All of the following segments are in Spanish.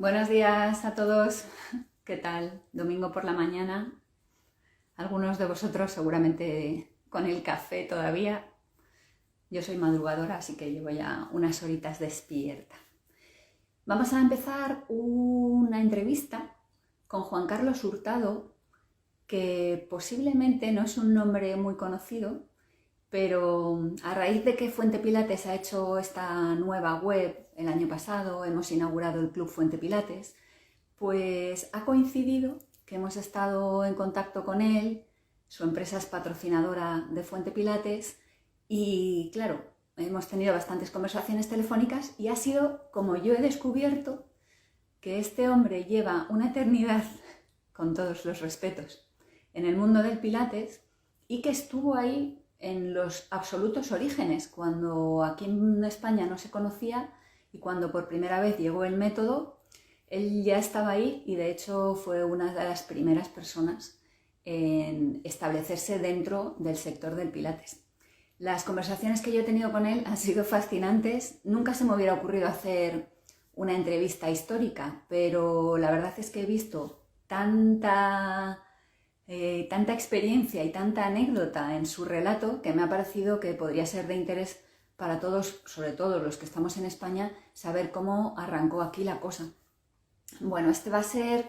Buenos días a todos. ¿Qué tal? Domingo por la mañana. Algunos de vosotros seguramente con el café todavía. Yo soy madrugadora, así que llevo ya unas horitas despierta. Vamos a empezar una entrevista con Juan Carlos Hurtado, que posiblemente no es un nombre muy conocido, pero a raíz de que Fuente Pilates ha hecho esta nueva web el año pasado, hemos inaugurado el Club Fuente Pilates, pues ha coincidido que hemos estado en contacto con él, su empresa es patrocinadora de Fuente Pilates y claro, hemos tenido bastantes conversaciones telefónicas y ha sido como yo he descubierto que este hombre lleva una eternidad, con todos los respetos, en el mundo del Pilates y que estuvo ahí en los absolutos orígenes, cuando aquí en España no se conocía y cuando por primera vez llegó el método, él ya estaba ahí y de hecho fue una de las primeras personas en establecerse dentro del sector del Pilates. Las conversaciones que yo he tenido con él han sido fascinantes. Nunca se me hubiera ocurrido hacer una entrevista histórica, pero la verdad es que he visto tanta experiencia y tanta anécdota en su relato que me ha parecido que podría ser de interés para todos, sobre todo los que estamos en España, saber cómo arrancó aquí la cosa. Bueno, este va a ser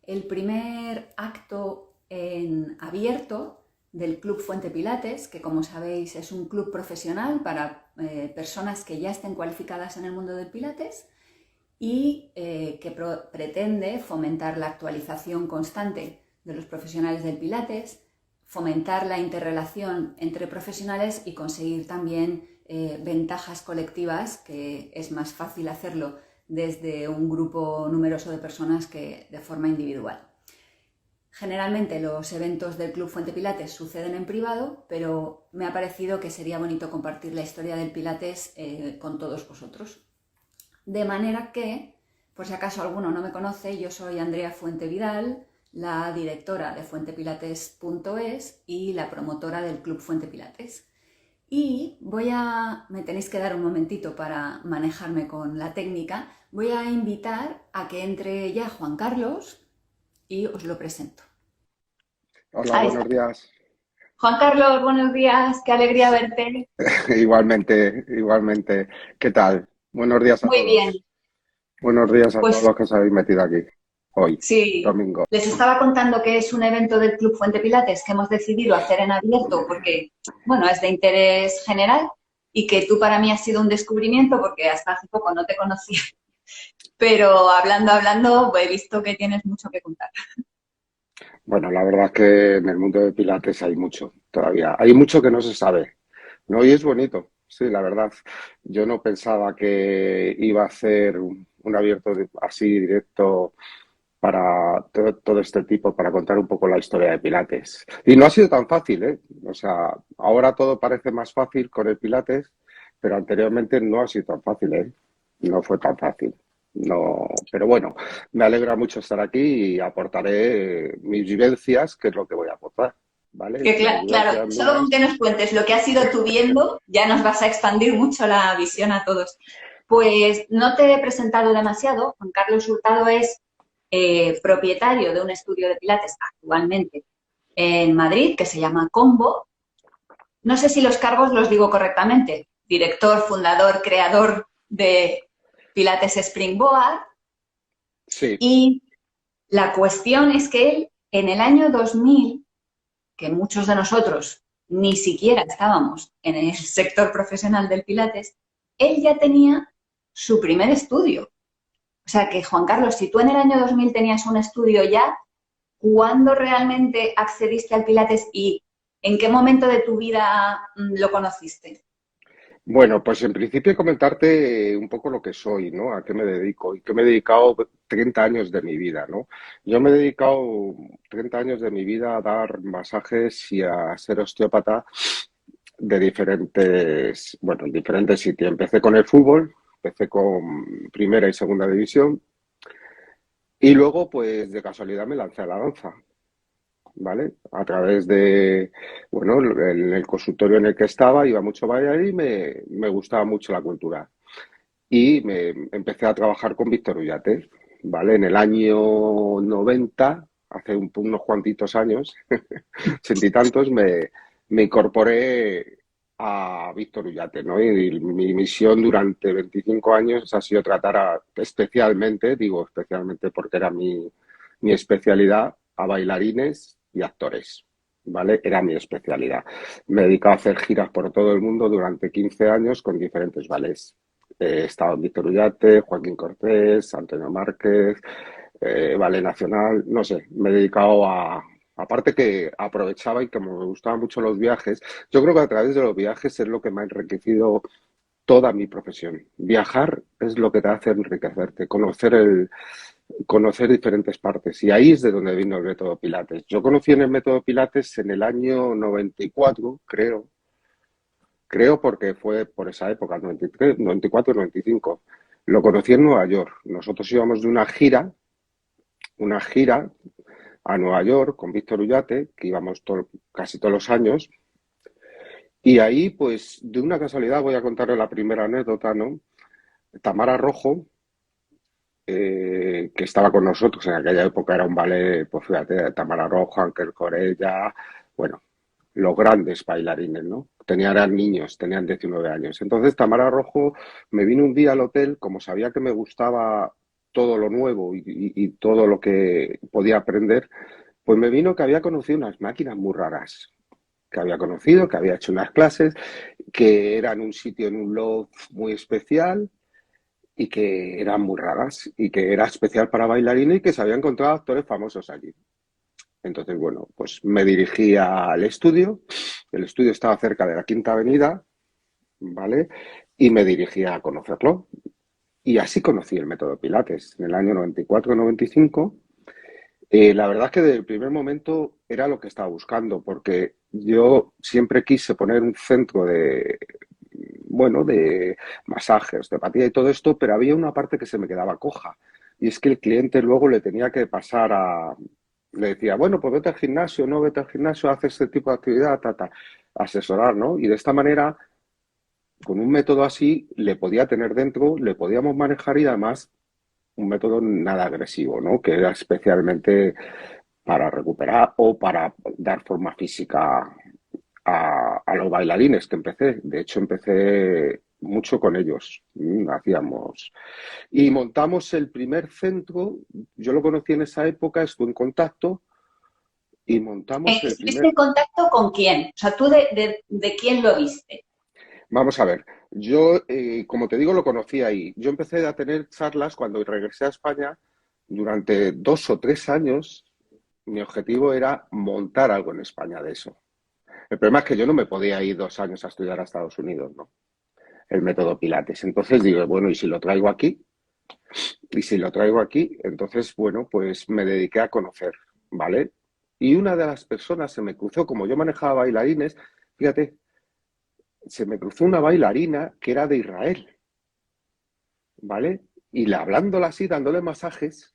el primer acto en abierto del Club Fuente Pilates, que como sabéis es un club profesional para personas que ya estén cualificadas en el mundo del Pilates y que pretende fomentar la actualización constante de los profesionales del Pilates, fomentar la interrelación entre profesionales y conseguir también ventajas colectivas, que es más fácil hacerlo desde un grupo numeroso de personas que de forma individual. Generalmente los eventos del Club Fuente Pilates suceden en privado, pero me ha parecido que sería bonito compartir la historia del Pilates con todos vosotros. De manera que, por si acaso alguno no me conoce, yo soy Andrea Fuente Vidal, la directora de fuentepilates.es y la promotora del Club Fuente Pilates. Y me tenéis que dar un momentito para manejarme con la técnica, voy a invitar a que entre ya Juan Carlos y os lo presento. Hola, Ahí está. buenos días. Juan Carlos, buenos días, qué alegría verte. Igualmente, igualmente. ¿Qué tal? Buenos días a Muy bien, todos. Buenos días a todos pues los que os habéis metido aquí hoy, sí, domingo. les estaba contando que es un evento del Club Fuente Pilates que hemos decidido hacer en abierto porque, bueno, es de interés general y que tú para mí has sido un descubrimiento porque hasta hace poco no te conocía, pero hablando, he visto que tienes mucho que contar. Bueno, la verdad es que en el mundo de Pilates hay mucho todavía. Hay mucho que no se sabe, ¿no? Y es bonito, sí, la verdad. Yo no pensaba que iba a hacer un abierto así directo para todo este tipo, para contar un poco la historia de Pilates. Y no ha sido tan fácil, ¿eh? O sea, ahora todo parece más fácil con el Pilates, pero anteriormente no ha sido tan fácil, ¿eh? No fue tan fácil. No, pero bueno, me alegra mucho estar aquí y aportaré mis vivencias, que es lo que voy a aportar, ¿vale? Que Las claro, vivencias solo con que mías. nos cuentes lo que has ido tú viendo, ya nos vas a expandir mucho la visión a todos. Pues no te he presentado demasiado. Juan Carlos Hurtado es propietario de un estudio de Pilates actualmente en Madrid que se llama Combo. No sé si los cargos los digo correctamente. Director, fundador, creador de Pilates Springboard. Sí, Y la cuestión es que él, en el año 2000, que muchos de nosotros ni siquiera estábamos en el sector profesional del Pilates, él ya tenía su primer estudio. O sea que, Juan Carlos, si tú en el año 2000 tenías un estudio ya, ¿cuándo realmente accediste al Pilates y en qué momento de tu vida lo conociste? bueno, pues en principio comentarte un poco lo que soy, ¿no? A qué me dedico y que me he dedicado 30 años de mi vida, ¿no? Yo me he dedicado 30 años de mi vida a dar masajes y a ser osteópata de diferentes, bueno, en diferentes sitios. Empecé con el fútbol, empecé con primera y segunda división y luego, pues de casualidad me lancé a la danza. ¿Vale? A través de, bueno, el consultorio en el que estaba, iba mucho bailarín y me gustaba mucho la cultura. Y me empecé a trabajar con Víctor Ullate. ¿vale? En el año 90, hace unos cuantitos años, ochenta y tantos, me incorporé a Víctor Ullate, ¿no? Y mi misión durante 25 años ha sido tratar especialmente, digo especialmente porque era mi especialidad, a bailarines y actores, ¿vale? Era mi especialidad. Me he dedicado a hacer giras por todo el mundo durante 15 años con diferentes ballets. He estado en Víctor Ullate, Joaquín Cortés, Antonio Márquez, Ballet Nacional, no sé, me he dedicado a... Aparte que aprovechaba y como me gustaban mucho los viajes, yo creo que a través de los viajes es lo que me ha enriquecido toda mi profesión. Viajar es lo que te hace enriquecerte, conocer diferentes partes. Y ahí es de donde vino el método Pilates. Yo conocí en el método Pilates en el año 94, creo porque fue por esa época, 93, 94, 95. Lo conocí en Nueva York. Nosotros íbamos de una gira a Nueva York con Víctor Ullate, que íbamos casi todos los años. Y ahí, pues, de una casualidad, voy a contarle la primera anécdota, ¿no? Tamara Rojo, que estaba con nosotros en aquella época, era un ballet, pues fíjate, Tamara Rojo, Ángel Corella, bueno, los grandes bailarines, ¿no? Eran niños, tenían 19 años. Entonces Tamara Rojo me vino un día al hotel, como sabía que me gustaba todo lo nuevo y todo lo que podía aprender, pues me vino que había conocido unas máquinas muy raras, que había conocido, que había hecho unas clases, que eran un sitio en un loft muy especial y que eran muy raras y que era especial para bailarines y que se había encontrado actores famosos allí. Entonces, bueno, pues me dirigí al estudio. El estudio estaba cerca de la Quinta Avenida, ¿vale? Y me dirigí a conocerlo. Y así conocí el método Pilates en el año 94-95. La verdad es que desde el primer momento era lo que estaba buscando, porque yo siempre quise poner un centro de, bueno, de masaje, osteopatía y todo esto, pero había una parte que se me quedaba coja. Y es que el cliente luego le tenía que pasar le decía, bueno, pues vete al gimnasio, no vete al gimnasio, haz este tipo de actividad, asesorar, ¿no? Y de esta manera, con un método así, le podía tener dentro, le podíamos manejar y además un método nada agresivo, ¿no? Que era especialmente para recuperar o para dar forma física a los bailarines que empecé. De hecho, empecé mucho con ellos. Hacíamos. Y montamos el primer centro. Yo lo conocí en esa época, estuve en contacto y montamos el ¿Estuviste primer. en contacto con quién? O sea, ¿tú de quién lo viste? Vamos a ver. Yo, como te digo, lo conocí ahí. Yo empecé a tener charlas cuando regresé a España durante 2 o 3 años. Mi objetivo era montar algo en España de eso. El problema es que yo no me podía ir 2 años a estudiar a Estados Unidos, ¿no? El método Pilates. Entonces digo, bueno, ¿y si lo traigo aquí? Y si lo traigo aquí, entonces, bueno, pues me dediqué a conocer, ¿vale? Y una de las personas se me cruzó, como yo manejaba bailarines, fíjate, se me cruzó una bailarina que era de Israel, ¿vale? Y hablándola así, dándole masajes,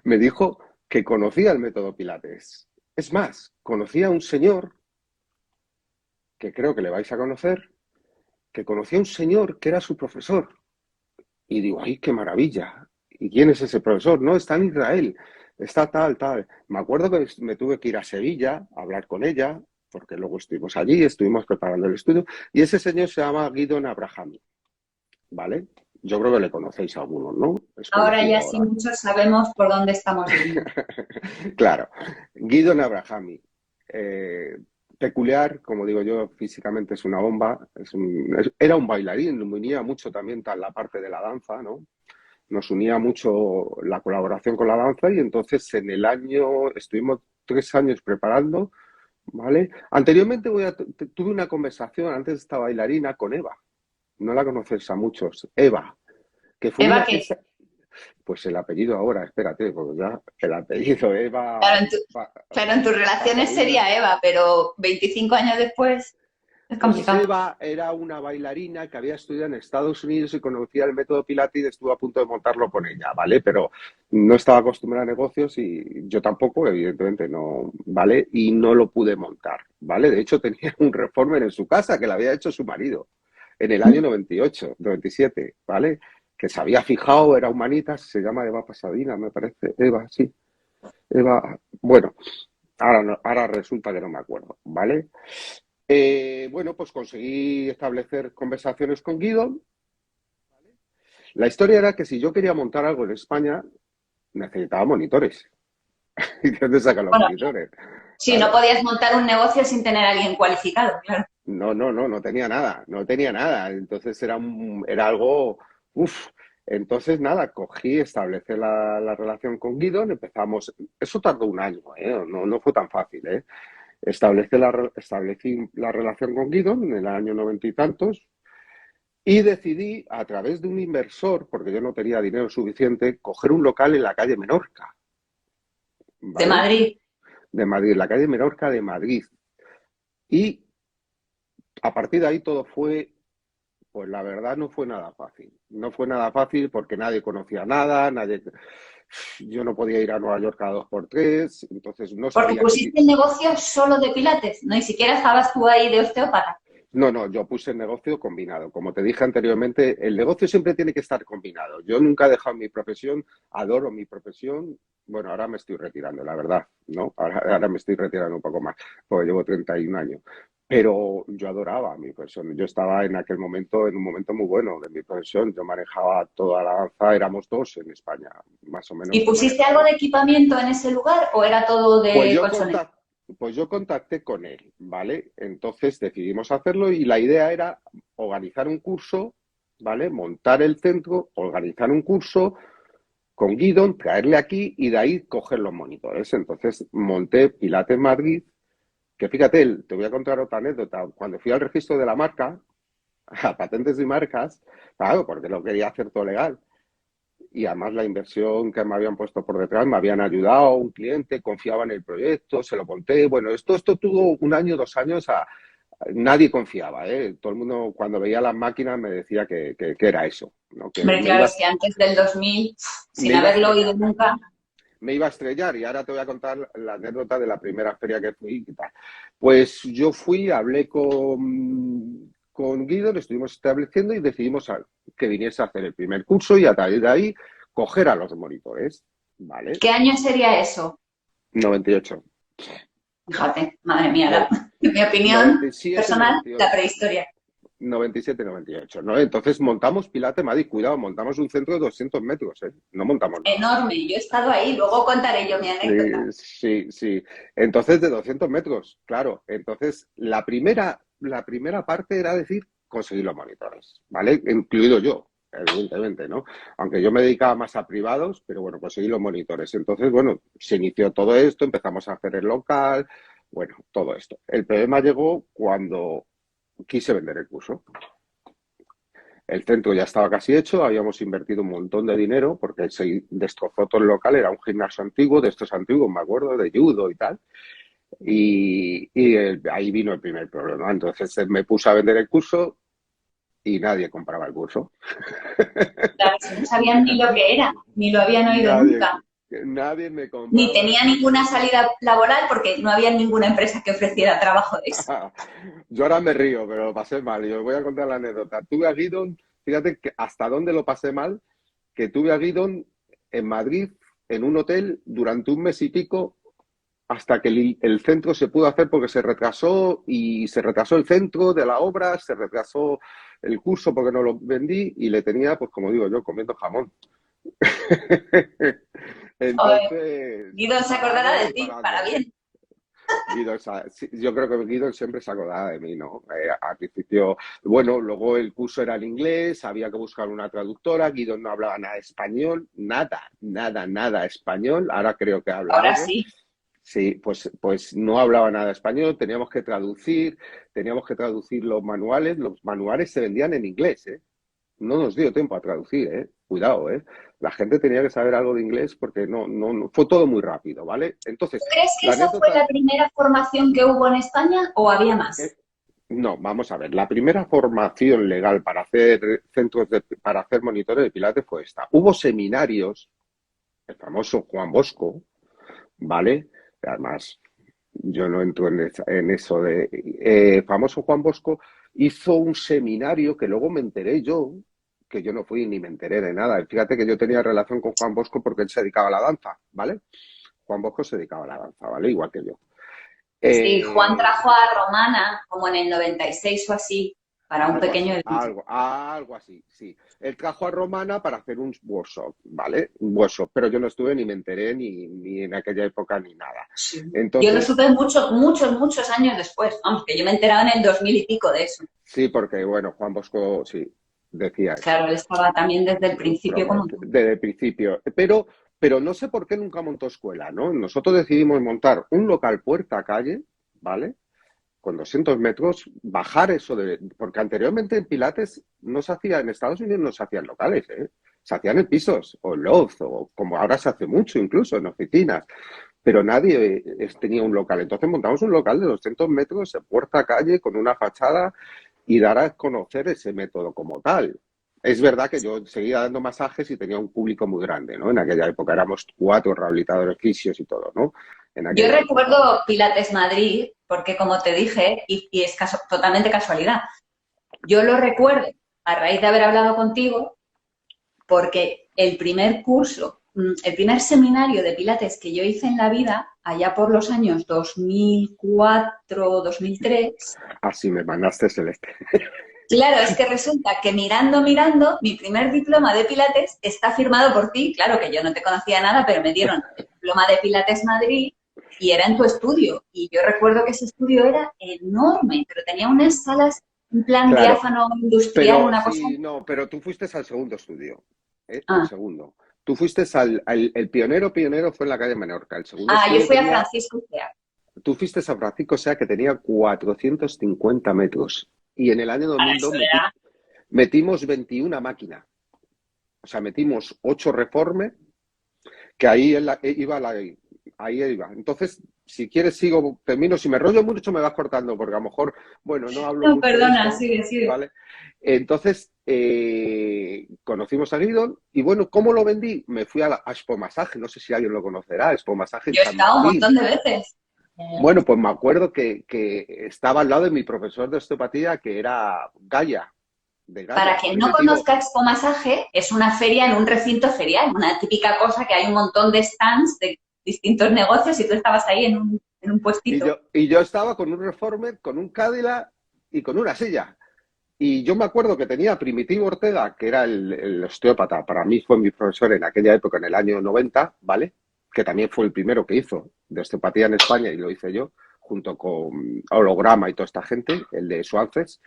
me dijo que conocía el método Pilates. Es más, conocía a un señor, que creo que le vais a conocer, que conocía a un señor que era su profesor. Y digo, ¡ay, qué maravilla! ¿Y quién es ese profesor? No, está en Israel, está tal, tal. Me acuerdo que me tuve que ir a Sevilla a hablar con ella, porque luego estuvimos allí, estuvimos preparando el estudio, y ese señor se llama Guidon Abrahami, ¿vale? Yo creo que le conocéis a algunos, ¿no? Es Ahora conocido ya sí ahora. muchos sabemos por dónde estamos yendo. Claro, Guidon Abrahami. Eh, peculiar, como digo yo, físicamente es una bomba. Era un bailarín, me unía mucho también la parte de la danza, ¿no? Nos unía mucho la colaboración con la danza y entonces en el año, estuvimos 3 años preparando, ¿vale? Anteriormente tuve una conversación antes de esta bailarina con Eva, no la conoces a muchos, Eva, que fue Eva, una, ¿qué? pues el apellido ahora, espérate, porque ya el apellido Eva Claro, claro, en tus relaciones Pasadines. sería Eva, pero 25 años después es Pues complicado. Eva era una bailarina que había estudiado en Estados Unidos y conocía el método Pilates y estuvo a punto de montarlo con ella, ¿vale? Pero no estaba acostumbrada a negocios y yo tampoco, evidentemente, no, ¿vale? Y no lo pude montar, ¿vale? De hecho, tenía un reformer en su casa que le había hecho su marido en el año 98, 97, ¿vale? que se había fijado, era humanitas, se llama Eva Pasadina, me parece. Eva, sí. Eva, bueno, ahora, ahora resulta que no me acuerdo, ¿vale? Bueno, pues conseguí establecer conversaciones con Guido. La historia era que si yo quería montar algo en España, necesitaba monitores. ¿Y de dónde sacan los Bueno, monitores? sí, no Claro. podías montar un negocio sin tener a alguien cualificado, claro. No tenía nada, no tenía nada. Entonces era algo, uff. Entonces nada, cogí, establecí la relación con Guido, empezamos, eso tardó un año, ¿eh? No fue tan fácil, ¿eh? Establecí la relación con Guido en el año noventa y tantos y decidí, a través de un inversor, porque yo no tenía dinero suficiente, coger un local en la calle Menorca, De ¿vale? Madrid. De Madrid, la calle Menorca de Madrid. Y a partir de ahí todo fue, pues la verdad no fue nada fácil. No fue nada fácil porque nadie conocía nada, nadie... Yo no podía ir a Nueva York cada dos por tres, entonces no Porque sabía qué... pusiste el negocio solo de pilates, ¿no? Ni siquiera estabas tú ahí de osteópata. No, yo puse el negocio combinado. Como te dije anteriormente, el negocio siempre tiene que estar combinado. Yo nunca he dejado mi profesión, adoro mi profesión. Bueno, ahora me estoy retirando, la verdad, ¿no? Ahora me estoy retirando un poco más, porque llevo 31 años. Pero yo adoraba mi profesión. Yo estaba en aquel momento, en un momento muy bueno de mi profesión. Yo manejaba toda la danza, éramos dos en España, más o ¿Y menos que pusiste algo de manejábamos. equipamiento en ese lugar o era todo Pues de yo colchoneta? contac- pues yo contacté con él, ¿vale? Entonces decidimos hacerlo y la idea era organizar un curso, ¿vale? Montar el centro, organizar un curso con Guidon, traerle aquí y de ahí coger los monitores. Entonces monté Pilates Madrid, que fíjate, te voy a contar otra anécdota. Cuando fui al registro de la marca, a patentes y marcas, claro, porque lo quería hacer todo legal y además la inversión que me habían puesto por detrás me habían ayudado, un cliente confiaba en el proyecto, se lo conté. Bueno, esto tuvo un año, 2 años, nadie confiaba, ¿eh? Todo el mundo cuando veía las máquinas me decía que era eso, ¿no? Que Hombre, claro, es que antes del 2000, sin me iba a haberlo oído estrellar, nunca. me iba a estrellar y ahora te voy a contar la anécdota de la primera feria que fui y tal. Pues yo fui, hablé con Guido, lo estuvimos estableciendo y decidimos que viniese a hacer el primer curso y a través de ahí coger a los monitores, ¿vale? ¿Qué año sería eso? 98. Fíjate, madre mía, No, en mi opinión 97, personal, la 98. prehistoria. 97, 98, ¿no? Entonces montamos Pilates Madrid, cuidado, montamos un centro de 200 metros, ¿eh? No montamos nada más. Enorme, yo he estado ahí, luego contaré yo mi anécdota. Sí. Entonces, de 200 metros, claro. Entonces, la primera parte era decir, conseguir los monitores, ¿vale? Incluido yo, evidentemente, ¿no? Aunque yo me dedicaba más a privados, pero bueno, conseguí los monitores. Entonces, bueno, se inició todo esto, empezamos a hacer el local, bueno, todo esto. El problema llegó cuando quise vender el curso. El centro ya estaba casi hecho, habíamos invertido un montón de dinero porque se destrozó todo el local, era un gimnasio antiguo, de estos antiguos, me acuerdo, de judo y tal. Y ahí vino el primer problema. Entonces me puse a vender el curso y nadie compraba el curso. Claro, si no sabían ni lo que era, ni lo habían oído Nadie, nunca, nadie me ni compraba el tenía ninguna curso. salida laboral porque no había ninguna empresa que ofreciera trabajo de eso. Yo ahora me río, pero lo pasé mal. Y os voy a contar la anécdota. Tuve a Guidon, fíjate que hasta dónde lo pasé mal, que tuve a Guidon en Madrid, en un hotel, durante un mes y pico, hasta que el centro se pudo hacer porque se retrasó y se retrasó el centro de la obra, se retrasó el curso porque no lo vendí y le tenía, pues como digo yo, comiendo jamón. Joder, Entonces, Guido se acordará parando de y ti, para parando. bien. Guido, sí, yo creo que Guido siempre se acordaba de mí, ¿no? Al principio, bueno, luego el curso era en inglés, había que buscar una traductora, Guido no hablaba nada español, nada español, ahora creo que habla Ahora algo. sí. Sí, pues no hablaba nada español, teníamos que traducir los manuales se vendían en inglés, ¿eh? No nos dio tiempo a traducir, ¿eh? Cuidado, ¿eh? La gente tenía que saber algo de inglés porque no, fue todo muy rápido, ¿vale? ¿Tú Entonces, crees que la esa fue la anécdota, primera formación que hubo en España o había más? eh, no, vamos a ver, la primera formación legal para hacer para hacer monitores de pilates fue esta. Hubo seminarios, el famoso Juan Bosco, ¿vale? Además, yo no entro en eso famoso Juan Bosco hizo un seminario que luego me enteré yo, que yo no fui ni me enteré de nada. Fíjate que yo tenía relación con Juan Bosco porque él se dedicaba a la danza, ¿vale? Juan Bosco se dedicaba a la danza, ¿vale? Igual que yo. Sí, Juan Eh, trajo a Romana como en el 96 o así, para un Algo pequeño así, evento. algo así, sí. Él trajo a Romana para hacer un workshop, ¿vale? Un workshop, pero yo no estuve ni me enteré ni en aquella época ni nada. Sí. Yo lo Entonces, supe muchos, muchos, muchos años después. Vamos, que yo me he enterado en el 2000 y pico de eso. sí, porque bueno, Juan Bosco sí decía eso, Claro, él estaba también desde el principio como promete, tú. desde el principio. Pero no sé por qué nunca montó escuela, ¿no? Nosotros decidimos montar un local puerta a calle, ¿vale? Con 200 metros, bajar eso porque anteriormente en Pilates no se hacía, en Estados Unidos no se hacían locales, ¿eh? Se hacían en pisos, o en loft, o como ahora se hace mucho, incluso en oficinas, pero nadie tenía un local. Entonces montamos un local de 200 metros, puerta a calle, con una fachada, y dar a conocer ese método como tal. Es verdad que yo seguía dando masajes y tenía un público muy grande, ¿no? En aquella época éramos 4 rehabilitadores fisios y todo, ¿no? En Yo aquella época. recuerdo Pilates Madrid, porque como te dije, y es totalmente casualidad, yo lo recuerdo a raíz de haber hablado contigo, porque el primer curso, el primer seminario de Pilates que yo hice en la vida, allá por los años 2004, 2003, Así me mandaste Celeste. claro, es que resulta que mirando, mi primer diploma de Pilates está firmado por ti. Claro que yo no te conocía nada, pero me dieron el diploma de Pilates Madrid y era en tu estudio. Y yo recuerdo que ese estudio era enorme, pero tenía unas salas en plan Claro, diáfano industrial, pero una cosa. sí, no, pero tú fuiste al segundo estudio, ¿eh? El Ah, segundo. Tú fuiste el pionero fue en la calle Menorca. El segundo yo estudio fui a tenía, Francisco Cea. tú fuiste a San Francisco, o sea que tenía 450 metros. Y en el año Para 2002 eso era. metimos 21 máquinas. O sea, metimos 8 reformes, que ahí ahí iba. Entonces, si quieres sigo, termino, si me rollo mucho me vas cortando, porque a lo mejor, bueno, no hablo No, mucho de perdona, esto, sigue, sigue. ¿vale? Entonces, conocimos a Guidon y bueno, ¿cómo lo vendí? Me fui a Expo Masaje, no sé si alguien lo conocerá, Expo Masaje en Yo he estado un Chamartín. montón de veces. Bueno, pues me acuerdo que estaba al lado de mi profesor de osteopatía, que era Gaia, de Para Gaia. quien Muy no metido. conozca Expo Masaje, es una feria en un recinto ferial, una típica cosa que hay un montón de stands de distintos negocios y tú estabas ahí en un puestito. Y yo estaba con un Reformer, con un Cadillac y con una silla. Y yo me acuerdo que tenía a Primitivo Ortega, que era el osteópata, para mí fue mi profesor en aquella época, en el año 90, ¿vale? Que también fue el primero que hizo de osteopatía en España y lo hice yo, junto con Holograma y toda esta gente, el de Suances.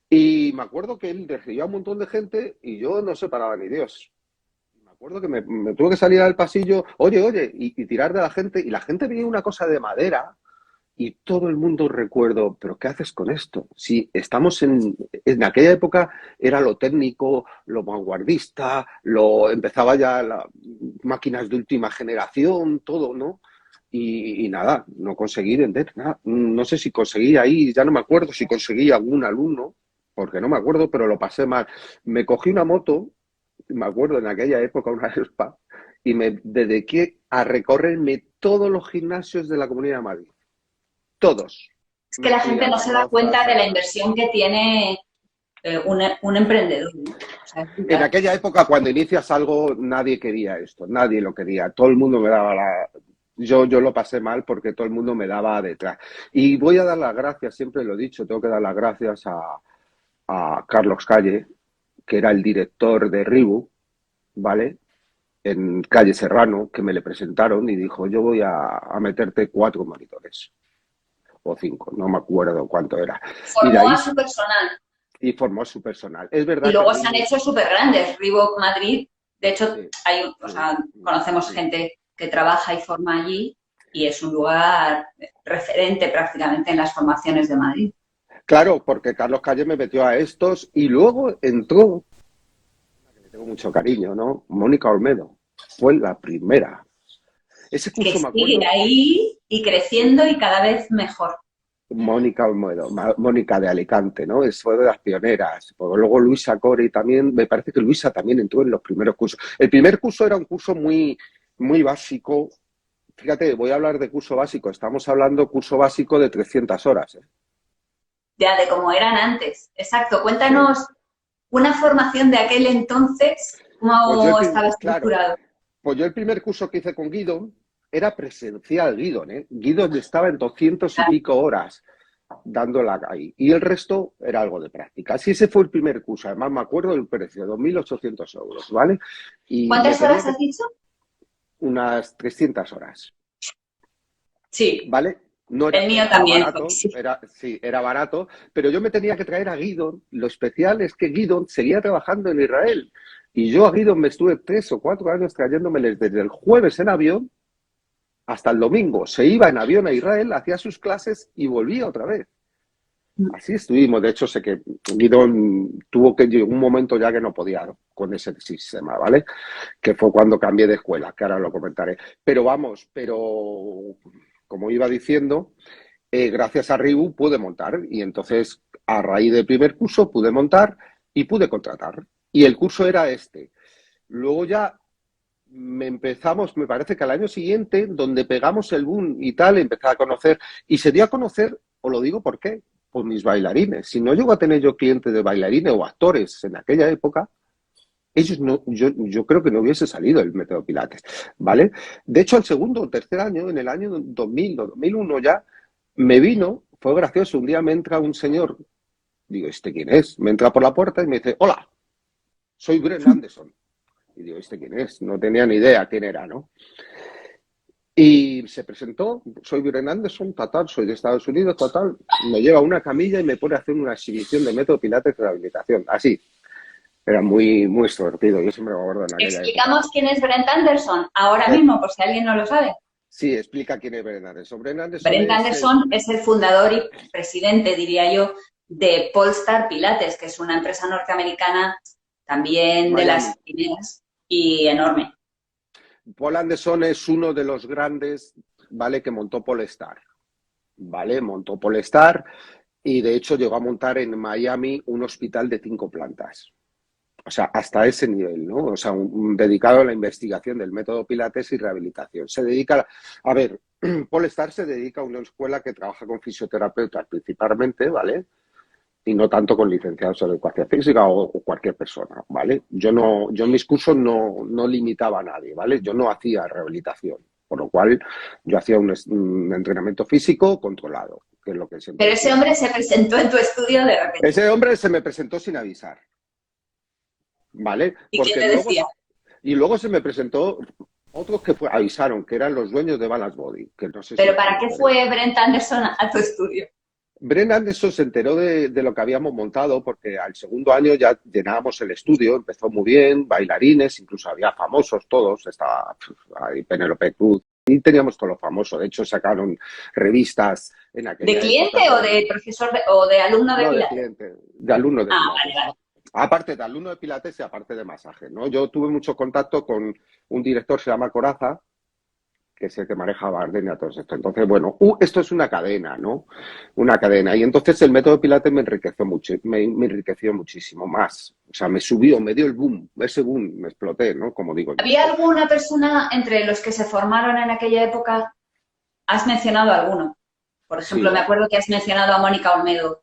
Y me acuerdo que él recibía a un montón de gente y yo no separaba ni Dios. Me acuerdo que me tuve que salir al pasillo, oye, y tirar de la gente, y la gente veía una cosa de madera, y todo el mundo recuerdo, pero ¿qué haces con esto? Si estamos en aquella época era lo técnico, lo vanguardista, empezaba ya las máquinas de última generación, todo, ¿no? Y nada, no conseguí vender nada. No sé si conseguí ahí, ya no me acuerdo si conseguí algún alumno, porque no me acuerdo, pero lo pasé mal. Me cogí una moto, me acuerdo en aquella época, una Vespa, y me dediqué a recorrerme todos los gimnasios de la Comunidad de Madrid. Todos. Es que Me la fui gente a no se da Zaragoza, cuenta de la inversión que tiene un emprendedor, ¿no? O sea, es En brutal. aquella época, cuando inicias algo, nadie quería esto, nadie lo quería. Todo el mundo me daba la... Yo lo pasé mal porque todo el mundo me daba detrás. Y voy a dar las gracias, siempre lo he dicho, tengo que dar las gracias a Carlos Calle, que era el director de Ribu, ¿vale? En Calle Serrano, que me le presentaron y dijo, yo voy a meterte 4 monitores o 5, no me acuerdo cuánto era. Y de Formó ahí a su personal y formó su personal. Es y verdad que luego se han Ribu, hecho súper grandes. Reebok Madrid, de hecho, sí, o sí, sea, conocemos sí. gente que trabaja y forma allí y es un lugar referente prácticamente en las formaciones de Madrid. Claro, porque Carlos Calle me metió a estos y luego entró, que le tengo mucho cariño, ¿no? Mónica Olmedo. Fue la primera. Ese Que curso me sigue acuerdo, ahí y creciendo y cada vez mejor. Mónica Olmedo, Mónica de Alicante, ¿no? Fue de las pioneras. Porque luego Luisa Cori también, me parece que Luisa también entró en los primeros cursos. El primer curso era un curso muy básico. Fíjate, voy a hablar de curso básico. Estamos hablando curso básico de 300 horas, ¿eh? Ya de como eran antes. Exacto. Sí. Cuéntanos una formación de aquel entonces, Pues yo, ¿cómo estaba claro, estructurado? pues yo el primer curso que hice con Guidon era presencial, Guidon, ¿eh? Guidon estaba en 200 y pico horas dándola ahí. Y el resto era algo de práctica. Así ese fue el primer curso. Además me acuerdo del precio, 2.800 euros, ¿vale? Y me ¿Cuántas tenía horas que has dicho? unas 300 horas. Sí, ¿Vale? No el era, mío era también, barato, sí. era, sí, era barato, pero yo me tenía que traer a Guidon. Lo especial es que Guidon seguía trabajando en Israel. Y yo a Guidon me estuve 3 o 4 años trayéndomeles desde el jueves en avión hasta el domingo. Se iba en avión a Israel, hacía sus clases y volvía otra vez. Así estuvimos. De hecho, sé que Guidon tuvo que llegar un momento ya que no podía con ese sistema, ¿vale? Que fue cuando cambié de escuela, que ahora lo comentaré. Pero vamos, pero como iba diciendo, gracias a Ribu pude montar y entonces a raíz del primer curso pude montar y pude contratar. Y el curso era este. Luego ya me parece que al año siguiente, donde pegamos el boom y tal, empecé a conocer, y se dio a conocer, os lo digo por qué, por mis bailarines. Si no llego a tener yo clientes de bailarines o actores en aquella época, ellos no, yo creo que no hubiese salido el método Pilates, ¿vale? De hecho, el segundo o tercer año, en el año 2000, 2001 ya, me vino, fue gracioso, un día me entra un señor, digo, ¿este quién es? Me entra por la puerta y me dice, hola, soy Brent Anderson. Y digo, ¿este quién es? No tenía ni idea quién era, ¿no? Y se presentó, soy Brent Anderson, total, soy de Estados Unidos, total, me lleva a una camilla y me pone a hacer una exhibición de método Pilates de rehabilitación, así. Era muy, muy extrovertido, yo siempre me acuerdo en aquella época. ¿Explicamos quién es Brent Anderson ahora Eh, mismo, por si alguien no lo sabe? sí, explica quién es Brent Anderson. Brent Anderson Brent es Anderson es el fundador y presidente, diría yo, de Polestar Pilates, que es una empresa norteamericana también de las Miami. primeras y enorme. Paul Anderson es uno de los grandes, ¿vale? Que montó Polestar, ¿vale? Montó Polestar y de hecho llegó a montar en Miami un hospital de 5 plantas. O sea, hasta ese nivel, ¿no? O sea, dedicado a la investigación del método Pilates y rehabilitación. Se dedica, a ver, Polestar se dedica a una escuela que trabaja con fisioterapeutas principalmente, ¿vale? Y no tanto con licenciados en educación física o cualquier persona, ¿vale? Yo en mis cursos no limitaba a nadie, ¿vale? Yo no hacía rehabilitación, por lo cual yo hacía un entrenamiento físico controlado, que es lo que siempre Pero ese decía. hombre se presentó en tu estudio de repente. Ese hombre se me presentó sin avisar, ¿vale? ¿Y qué Porque te luego, decía? y luego se me presentó otros que avisaron, que eran los dueños de Balance Body, que no sé si ¿Pero los para qué conoceréis. fue Brent Anderson a tu estudio? Brent Anderson se enteró de lo que habíamos montado porque al segundo año ya llenábamos el estudio, empezó muy bien, bailarines, incluso había famosos todos, estaba ahí Penélope Cruz y teníamos todos los famosos. De hecho, sacaron revistas en ¿De aquella cliente época o con, de profesor o de alumno de no de Pilates? cliente, de alumno de Ah, vale, Pilates. vale. Aparte de alumno de Pilates y aparte de masaje, ¿no? Yo tuve mucho contacto con un director, se llama Coraza, que es el que maneja Bardem a todo esto. Entonces, bueno, esto es una cadena, ¿no? Una cadena. Y entonces el método Pilates me enriqueció mucho, me enriqueció muchísimo más. O sea, me subió, me dio el boom, ese boom, me exploté, ¿no? Como digo yo. ¿Había alguna persona entre los que se formaron en aquella época? Has mencionado alguno. Por ejemplo, me Sí, acuerdo que has mencionado a Mónica Olmedo.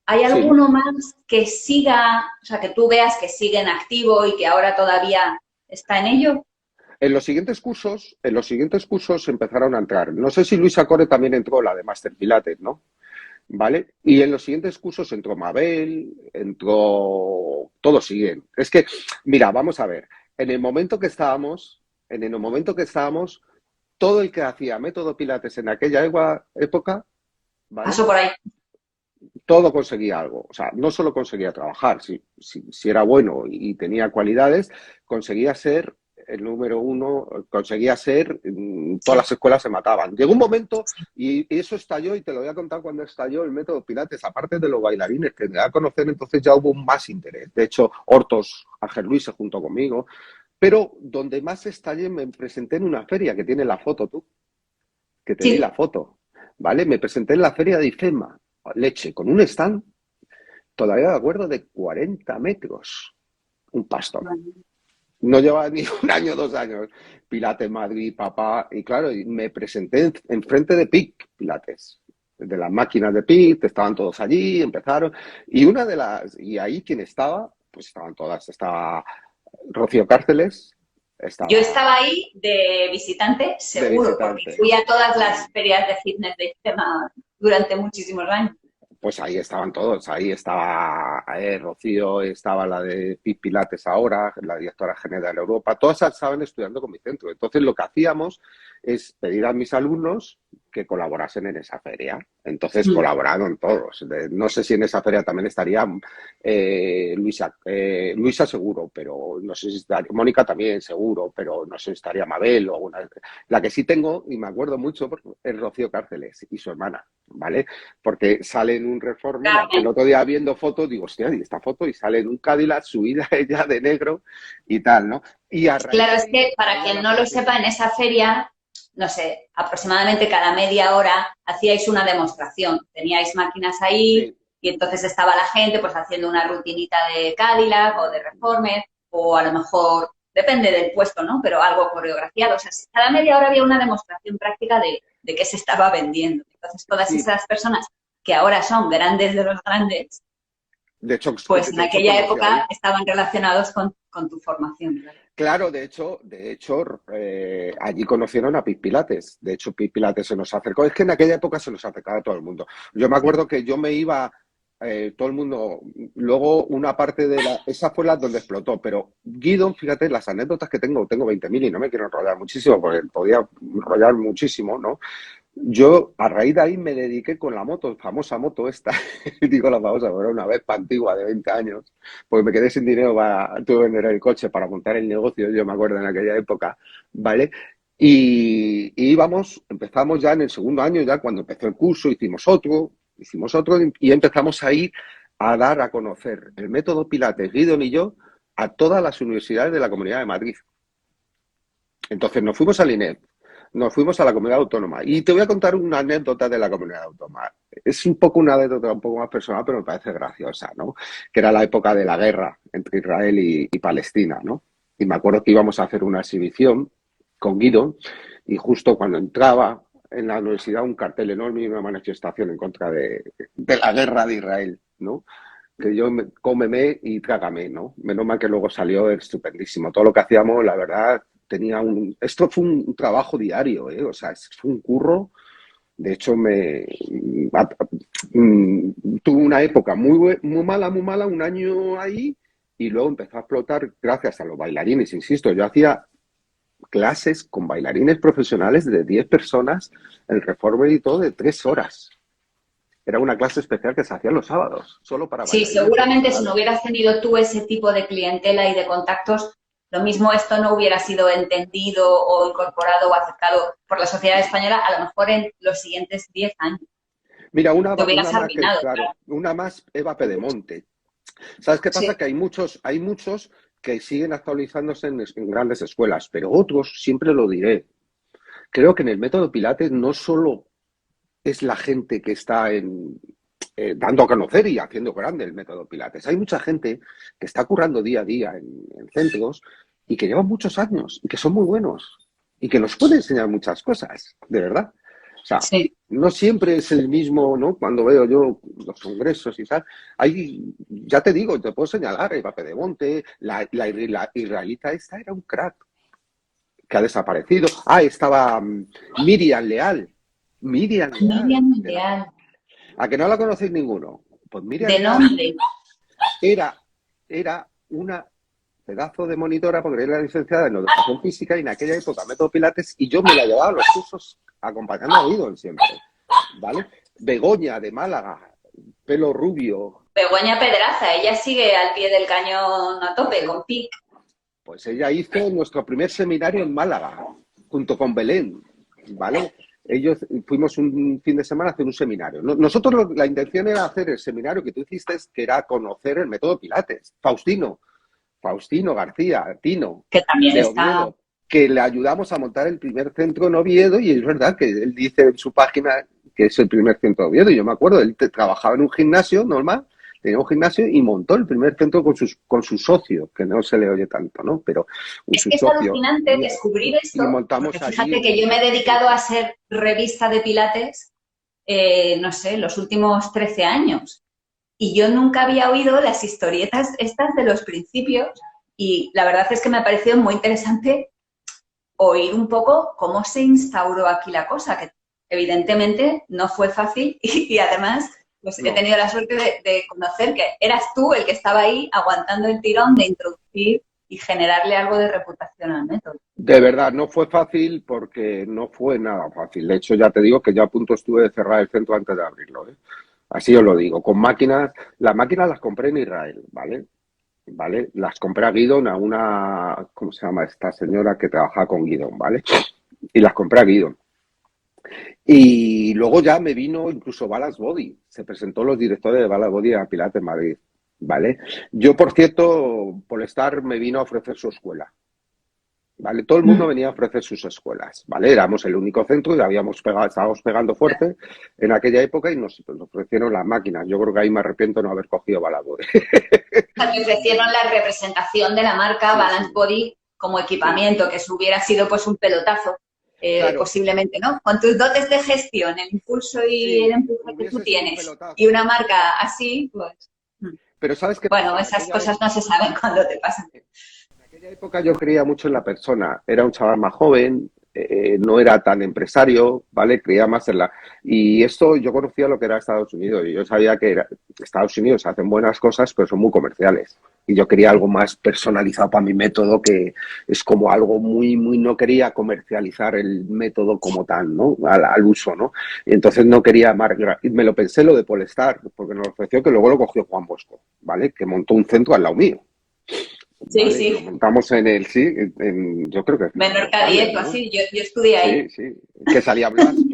¿Hay sí. alguno más que siga, o sea, que tú veas que sigue en activo y que ahora todavía está en ello? En los siguientes cursos empezaron a entrar. No sé si Luisa Core también entró, la de Master Pilates, ¿no? ¿Vale? Y en los siguientes cursos entró Mabel, entró... Todos siguen. Es que, mira, vamos a ver. En el momento que estábamos, todo el que hacía método Pilates en aquella época, Paso ¿vale? por ahí. Todo conseguía algo. O sea, no solo conseguía trabajar, si era bueno y tenía cualidades, conseguía ser el número uno, conseguía ser, todas Sí. las escuelas se mataban. Llegó un momento y eso estalló, y te lo voy a contar cuando estalló el método Pilates, aparte de los bailarines que me da a conocer, entonces ya hubo más interés. De hecho, Hortos, Ángel Luis se juntó conmigo, pero donde más estallé me presenté en una feria que tiene la foto tú, que te di la Sí. foto, ¿vale? Me presenté en la feria de IFEMA, leche, con un stand, todavía de acuerdo, de 40 metros, un pastón. No llevaba ni un año, 2 años. Pilates Madrid, papá, y claro, y me presenté en frente de PIC Pilates, de las máquinas de PIC, estaban todos allí, empezaron, y ahí quien estaba pues estaban todas. Estaba Rocío Cárceles, Yo estaba estaba ahí de visitante, de seguro, porque visitante. fui a todas las ferias de fitness de IFEMA durante muchísimos años. Pues ahí estaban todos, ahí estaba Rocío, estaba la de Pilates ahora, la directora general de Europa, todas estaban estudiando con mi centro. Entonces lo que hacíamos es pedir a mis alumnos que colaborasen en esa feria. Entonces Mm. colaboraron todos. No sé si en esa feria también estaría Luisa seguro, pero no sé si estaría, Mónica también seguro, pero no sé si estaría Mabel o una. La que sí tengo, y me acuerdo mucho, es Rocío Cárceles y su hermana, ¿vale? Porque sale en un Reformer, el Carmen. otro día viendo fotos, digo, hostia, ¿y esta foto? Y sale en un Cadillac, subida ella de negro y tal, ¿no? Y a raíz Claro, de es ahí que para ya quien la no lo conocí. sepa, en esa feria, no sé, aproximadamente cada media hora hacíais una demostración. Teníais máquinas ahí Sí, y entonces estaba la gente pues haciendo una rutinita de Cadillac o de Reformer o a lo mejor, depende del puesto, ¿no? Pero algo coreografiado. O sea, cada media hora había una demostración práctica de qué se estaba vendiendo. Entonces, todas sí. esas personas que ahora son grandes de los grandes, pues en De hecho aquella conocí época ahí. estaban relacionados con tu formación, claro. Claro, de hecho, allí conocieron a Pip Pilates. De hecho, Pip Pilates se nos acercó. Es que en aquella época se nos acercaba todo el mundo. Yo me Sí. acuerdo que yo me iba, todo el mundo. Luego, una parte de la. Esa fue la donde explotó. Pero Guido, fíjate, las anécdotas que tengo 20.000 y no me quiero enrollar muchísimo porque podía enrollar muchísimo, ¿no? Yo a raíz de ahí me dediqué con la moto, famosa moto esta, digo la famosa, pero era una Vespa antigua de 20 años, porque me quedé sin dinero tuve que vender el coche para montar el negocio, yo me acuerdo en aquella época, ¿vale? Y íbamos, empezamos ya en el segundo año, ya cuando empezó el curso, hicimos otro y empezamos a ir a dar a conocer el método Pilates, Guido y yo, a todas las universidades de la Comunidad de Madrid. Entonces nos fuimos al INEP, nos fuimos a la comunidad autónoma. Y te voy a contar una anécdota de la comunidad autónoma. Es un poco una anécdota un poco más personal, pero me parece graciosa, ¿no? Que era la época de la guerra entre Israel y Palestina, ¿no? Y me acuerdo que íbamos a hacer una exhibición con Guido y justo cuando entraba en la universidad un cartel enorme y una manifestación en contra de la guerra de Israel, ¿no? Que yo cómeme y trágame, ¿no? Menos mal que luego salió estupendísimo. Todo lo que hacíamos, la verdad, tenía un. Esto fue un trabajo diario, ¿eh? O sea, fue un curro. De hecho, tuve una época muy mala, un año ahí, y luego empezó a explotar gracias a los bailarines, insisto. Yo hacía clases con bailarines profesionales de 10 personas, el Reformer y todo, de 3 horas. Era una clase especial que se hacía los sábados, solo para Sí, bailarines seguramente si no profesionales. hubieras tenido tú ese tipo de clientela y de contactos, lo mismo esto no hubiera sido entendido o incorporado o aceptado por la sociedad española a lo mejor en los siguientes 10 años. Mira, Te una hubieras más que, arruinado, claro, claro. una más Eva Pedemonte. ¿Sabes qué pasa? Sí, Que hay muchos que siguen actualizándose en grandes escuelas, pero otros, siempre lo diré, creo que en el método Pilates no solo es la gente que está dando a conocer y haciendo grande el método Pilates. Hay mucha gente que está currando día a día en centros y que llevan muchos años y que son muy buenos y que nos pueden enseñar muchas cosas, de verdad. O sea, sí. no siempre es el mismo, ¿no? Cuando veo yo los congresos y tal, ya te digo, te puedo señalar, Eva Pedemonte, la israelita esta era un crack que ha desaparecido. Ah, estaba Miriam Leal. Miriam Leal. Miriam Leal, ¿A que no la conocéis ninguno? Pues Miriam de Leal nombre. era, era una pedazo de monitora porque era licenciada en educación física y en aquella época método Pilates y yo me la llevaba a los cursos acompañando a Idol siempre, ¿vale? Begoña de Málaga, pelo rubio, Begoña Pedraza, ella sigue al pie del cañón a pues, tope, con PIC. pues ella hizo nuestro primer seminario en Málaga, junto con Belén, ¿vale? Ellos fuimos un fin de semana a hacer un seminario. Nosotros la intención era hacer el seminario que tú hiciste, que era conocer el método Pilates. Faustino García, Tino, Que también de está. Oviedo, que le ayudamos a montar el primer centro en Oviedo y es verdad que él dice en su página que es el primer centro de Oviedo. Y yo me acuerdo, él trabajaba en un gimnasio normal, tenía un gimnasio y montó el primer centro con su socio, que no se le oye tanto, ¿no? Pero Es su que es socio. alucinante descubrir Y esto, porque montamos allí fíjate que yo me he sí, dedicado a ser revista de Pilates, no sé, los últimos 13 años. y yo nunca había oído las historietas estas de los principios y la verdad es que me ha parecido muy interesante oír un poco cómo se instauró aquí la cosa, que evidentemente no fue fácil y además pues he No. tenido la suerte de conocer que eras tú el que estaba ahí aguantando el tirón de introducir y generarle algo de reputación al método. De verdad, no fue fácil porque no fue nada fácil. De hecho, ya te digo que ya a punto estuve de cerrar el centro antes de abrirlo, ¿eh? Así os lo digo, con máquinas, las máquinas las compré en Israel, ¿vale? ¿Vale? Las compré a Guidon, a una, ¿cómo se llama esta señora que trabaja con Guidon, ¿vale? Y las compré a Guidon. Y luego ya me vino incluso Balance Body, se presentó los directores de Balance Body a Pilates Madrid, ¿vale? Yo, por cierto, Polestar me vino a ofrecer su escuela, ¿vale? Todo el mundo venía a ofrecer sus escuelas, ¿vale? Éramos el único centro y estábamos pegando fuerte en aquella época y nos ofrecieron las máquinas. Yo creo que ahí me arrepiento de no haber cogido Balance Body. Me ofrecieron la representación de la marca Sí, Balance sí, Body como sí. equipamiento, que eso hubiera sido pues un pelotazo, Claro, posiblemente, ¿no? Con tus dotes de gestión, el impulso y el sí, empuje que tú hubiese sido un tienes y pelotazo. una marca así, pues, Pero ¿sabes qué bueno, pasa? esas cosas no se saben cuando te pasan. En aquella época yo creía mucho en la persona. Era un chaval más joven, no era tan empresario, ¿vale? Creía más en la... Y esto yo conocía lo que era Estados Unidos y yo sabía que Estados Unidos hacen buenas cosas, pero son muy comerciales. Y yo quería algo más personalizado para mi método, que es como algo muy, muy... No quería comercializar el método como tal, ¿no? Al uso, ¿no? Y entonces no quería... Me lo pensé lo de Polestar, porque nos ofreció que luego lo cogió Juan Bosco, ¿vale? Que montó un centro al lado mío. Sí, Vale, lo sí, montamos en el, sí, yo creo que fue en Menorca Mortales, 10 o ¿no? así, yo estudié ahí. Sí, sí, que salía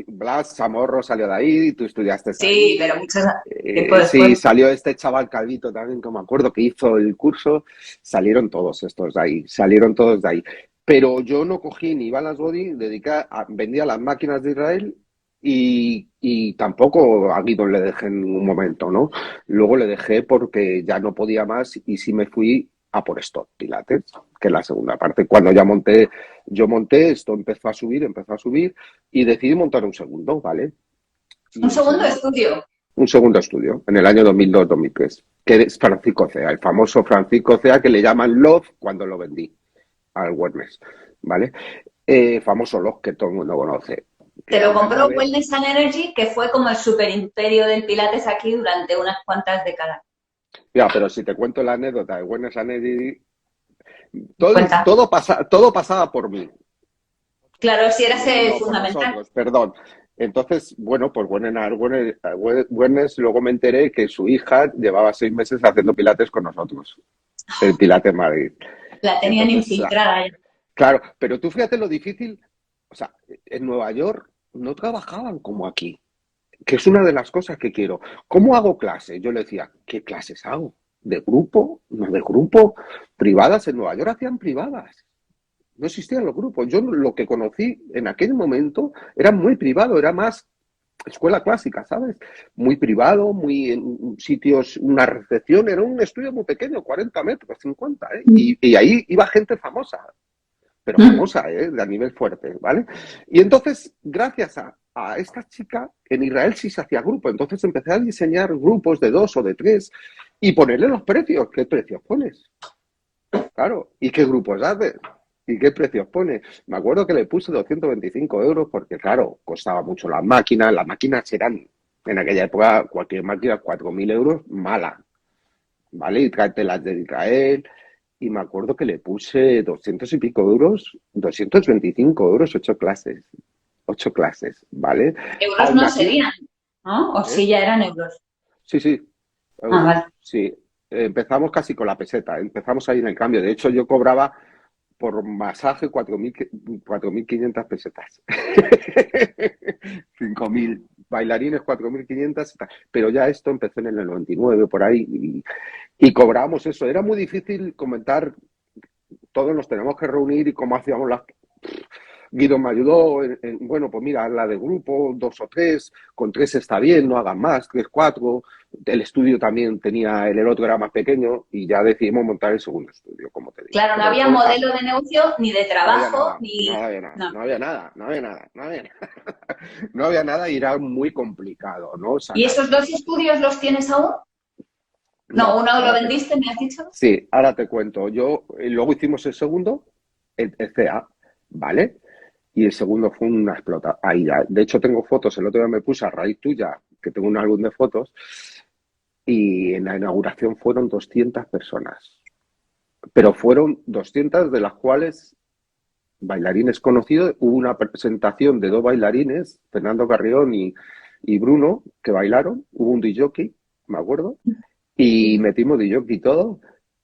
Blas Chamorro salió de ahí, tú estudiaste Sí, ahí, pero mucho tiempo sí, después. salió este chaval Calvito también, que me acuerdo que hizo el curso, salieron todos estos de ahí, salieron todos de ahí. Pero yo no cogí ni Balance Body, vendía las máquinas de Israel y tampoco a Guido le dejé en ningún momento, ¿no? Luego le dejé porque ya no podía más y sí me fui a por Stop Pilates, que es la segunda parte. Cuando yo monté, esto empezó a subir y decidí montar un segundo, ¿vale? Y Un el segundo segundo, estudio. un segundo estudio, en el año 2002-2003, que es Francisco Cea, el famoso Francisco Cea que le llaman Love cuando lo vendí al Wellness, ¿vale? Famoso Love que todo el mundo conoce. Que Te era lo una compró nave. Wellness and Energy, que fue como el super imperio del Pilates aquí durante unas cuantas décadas. Ya, pero si te cuento la anécdota de Wellness and Energy, Cuenta. todo pasaba por mí. Claro, si eras No, el no, por fundamental. nosotros, perdón. Entonces, bueno, pues Wellness, luego me enteré que su hija llevaba 6 meses haciendo pilates con nosotros, el Pilates Madrid. La tenían Entonces, infiltrada ya. claro, pero tú fíjate lo difícil, o sea, en Nueva York no trabajaban como aquí, que es una de las cosas que quiero. ¿Cómo hago clases? Yo le decía, ¿qué clases hago? ¿De grupo? ¿No de grupo? Privadas en Nueva York hacían privadas. No existían los grupos. Yo lo que conocí en aquel momento era muy privado, era más escuela clásica, ¿sabes? Muy privado, muy en sitios, una recepción, era un estudio muy pequeño, 40 metros, 50, ¿eh? Y ahí iba gente famosa, pero famosa, ¿eh? De a nivel fuerte, ¿vale? Y entonces, gracias a esta chica, en Israel sí se hacía grupo, entonces empecé a diseñar grupos de 2 o de 3 y ponerle los precios. ¿Qué precios pones? Claro, ¿y qué grupos haces? ¿Y qué precios pone? Me acuerdo que le puse 225 euros porque, claro, costaba mucho las máquinas eran, en aquella época, cualquier máquina, 4.000 euros, mala, ¿vale? Y tráete las de Israel, y me acuerdo que le puse 200 y pico euros, 225 euros, 8 clases, ¿vale? Euros Aún no así, serían, ¿no? O ¿eh? sí ya eran euros. Sí, sí, Ah, euros, vale. sí. Empezamos casi con la peseta, empezamos ahí en el cambio. De hecho, yo cobraba por masaje 4.500 pesetas. 5.000 bailarines, 4.500, pero ya esto empezó en el 99 por ahí y cobrábamos eso. Era muy difícil comentar, todos nos tenemos que reunir y cómo hacíamos las... Guido me ayudó bueno, pues mira, la de grupo, 2 o 3, con 3 está bien, no hagan más, 3, 4. El estudio también tenía, el otro era más pequeño y ya decidimos montar el segundo estudio, como te digo. Claro, no Pero había fue, modelo de negocio ni de no había trabajo, nada, no ni... había nada, No. no había nada, no había nada, no había nada. No había nada y era muy complicado, ¿no? ¿Y Sacar. esos dos estudios los tienes aún? No, No, uno lo ahora te, vendiste, me has dicho. sí, ahora te cuento. Yo, luego hicimos el segundo, el CA, ¿vale? Y el segundo fue una explota. Ahí ya. De hecho, tengo fotos. El otro día me puse a raíz tuya, que tengo un álbum de fotos, y en la inauguración fueron 200 personas. Pero fueron 200 de las cuales bailarines conocidos. Hubo una presentación de dos bailarines, Fernando Carrión y Bruno, que bailaron. Hubo un DJ, me acuerdo, y Sí. metimos DJ y todo.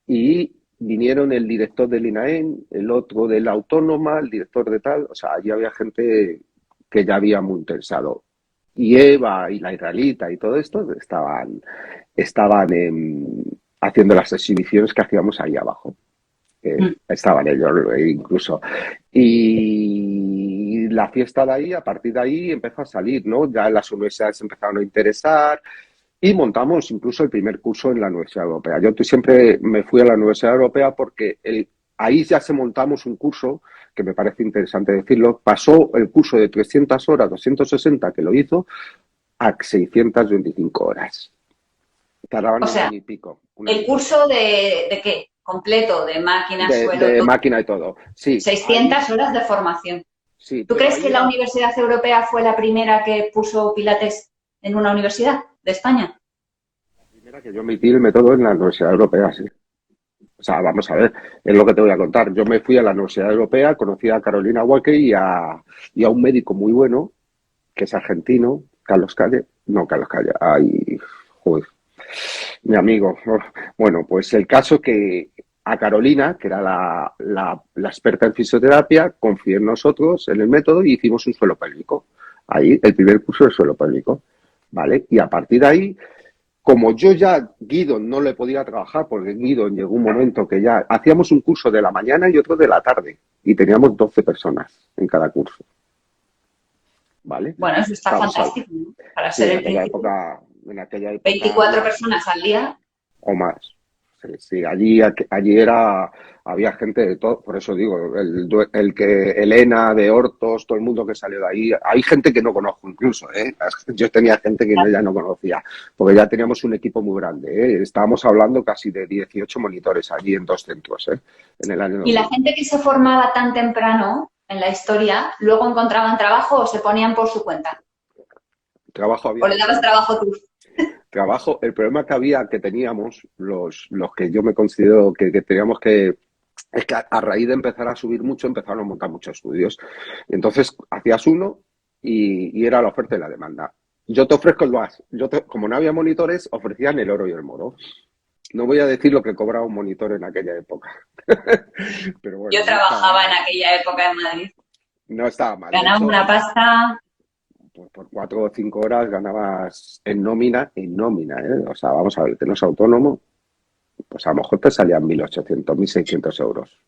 Y vinieron el director del INAEM, el otro de la Autónoma, el director de tal. O sea, allí había gente que ya había muy interesado. Y Eva y la israelita y todo esto estaban haciendo las exhibiciones que hacíamos ahí abajo. Mm. Estaban ellos incluso. Y la fiesta de ahí, a partir de ahí, empezó a salir, ¿no? Ya las universidades empezaron a interesar y montamos incluso el primer curso en la Universidad Europea. Yo siempre me fui a la Universidad Europea porque ahí ya se montamos un curso que me parece interesante decirlo. Pasó el curso de 300 horas, 260 que lo hizo, a 625 horas. O Tardaban un sea, año y pico, un año ¿el y pico. curso de qué? Completo, de máquinas, suelo, De todo. máquina y todo. Sí, ahí 600 horas de formación. sí, ¿Tú pero crees ahí que la era Universidad Europea fue la primera que puso Pilates en una universidad de España? la primera que yo metí el método en la Universidad Europea, sí. O sea, vamos a ver, es lo que te voy a contar. Yo me fui a la Universidad Europea, conocí a Carolina Hueque y a un médico muy bueno, que es argentino, Carlos Calle. No, Carlos Calle, ay, joder, mi amigo. Bueno, pues el caso que a Carolina, que era la experta en fisioterapia, confió en nosotros, en el método, y hicimos un suelo pélvico. Ahí, el primer curso de suelo pélvico. ¿Vale? Y a partir de ahí, como yo ya Guido no le podía trabajar, porque Guido llegó un momento que ya hacíamos un curso de la mañana y otro de la tarde, y teníamos 12 personas en cada curso, ¿vale? Bueno, eso está Vamos a ver. fantástico, ¿no? Para Sí, ser el principio. en aquella época 24 más personas al día. o más. Sí, sí, allí había gente de todo, por eso digo, el que Elena de Hortos, todo el mundo que salió de ahí, hay gente que no conozco incluso, ¿eh? Yo tenía gente que ya no conocía, porque ya teníamos un equipo muy grande, ¿eh? Estábamos hablando casi de 18 monitores allí en dos centros, ¿eh? En el año Y la 2000. gente que se formaba tan temprano en la historia, luego encontraban trabajo o se ponían por su cuenta. Trabajo O había le de dabas todo. trabajo tú. Trabajo, el problema que teníamos, los que yo me considero que teníamos que, es que a raíz de empezar a subir mucho, empezaron a montar muchos estudios. Entonces, hacías uno y era la oferta y la demanda. Yo te ofrezco el más. Como no había monitores, ofrecían el oro y el moro. No voy a decir lo que cobraba un monitor en aquella época, pero bueno, Yo no estaba trabajaba en mal. aquella época en Madrid. No estaba mal. De Ganaba hecho, una pasta. por 4 o 5 horas ganabas en nómina, ¿eh? O sea, vamos a ver, que no es autónomo, pues a lo mejor te salían 1.800, 1.600 euros.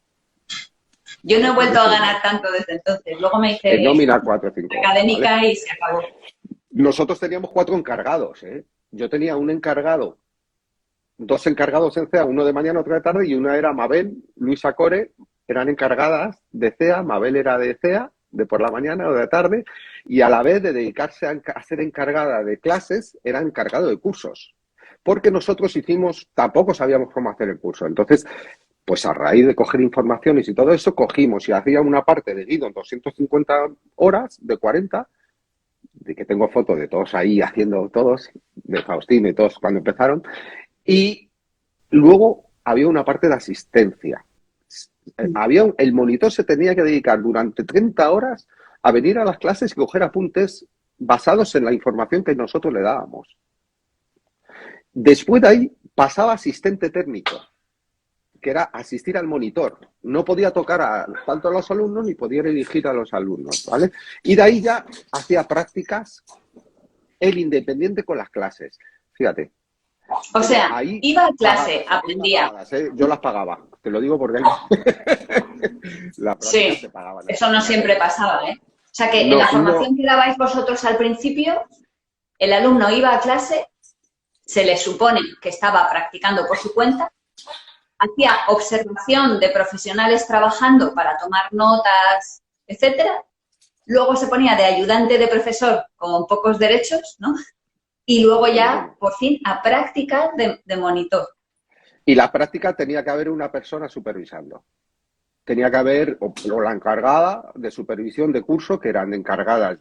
Yo no he ¿Me vuelto entiendes? a ganar tanto desde entonces. Luego me En hice nómina 4 o 5 horas, ¿vale? académica y se acabó. Nosotros teníamos 4 encargados, ¿eh? Yo tenía un encargado, dos encargados en CEA, uno de mañana, otro de tarde, y una era Mabel, Luisa Core, eran encargadas de CEA, Mabel era de CEA, de por la mañana o de la tarde, y a la vez de dedicarse a ser encargada de clases, era encargado de cursos. Porque nosotros tampoco sabíamos cómo hacer el curso. Entonces, pues a raíz de coger informaciones y todo eso, cogimos y hacía una parte de Guido en 250 horas, de 40, de que tengo fotos de todos ahí haciendo todos, de Faustino y todos cuando empezaron, y luego había una parte de asistencia. El monitor se tenía que dedicar durante 30 horas a venir a las clases y coger apuntes basados en la información que nosotros le dábamos. Después de ahí pasaba asistente técnico, que era asistir al monitor. No podía tocar tanto a los alumnos ni podía dirigir a los alumnos, ¿vale? Y de ahí ya hacía prácticas el independiente con las clases. Fíjate, O pero sea, ahí iba a clase, pagadas, aprendía. yo las pagaba, te lo digo porque las prácticas se Sí, pagaban eso no en siempre aquella época. pasaba, ¿eh? O sea que en No, la no, formación que dabais vosotros al principio, el alumno iba a clase, se le supone que estaba practicando por su cuenta, hacía observación de profesionales trabajando para tomar notas, etcétera. Luego se ponía de ayudante de profesor con pocos derechos, ¿no? y luego Muy ya, bueno. por fin, a prácticas de monitor. Y la práctica tenía que haber una persona supervisando. Tenía que haber o la encargada de supervisión de curso, que eran encargadas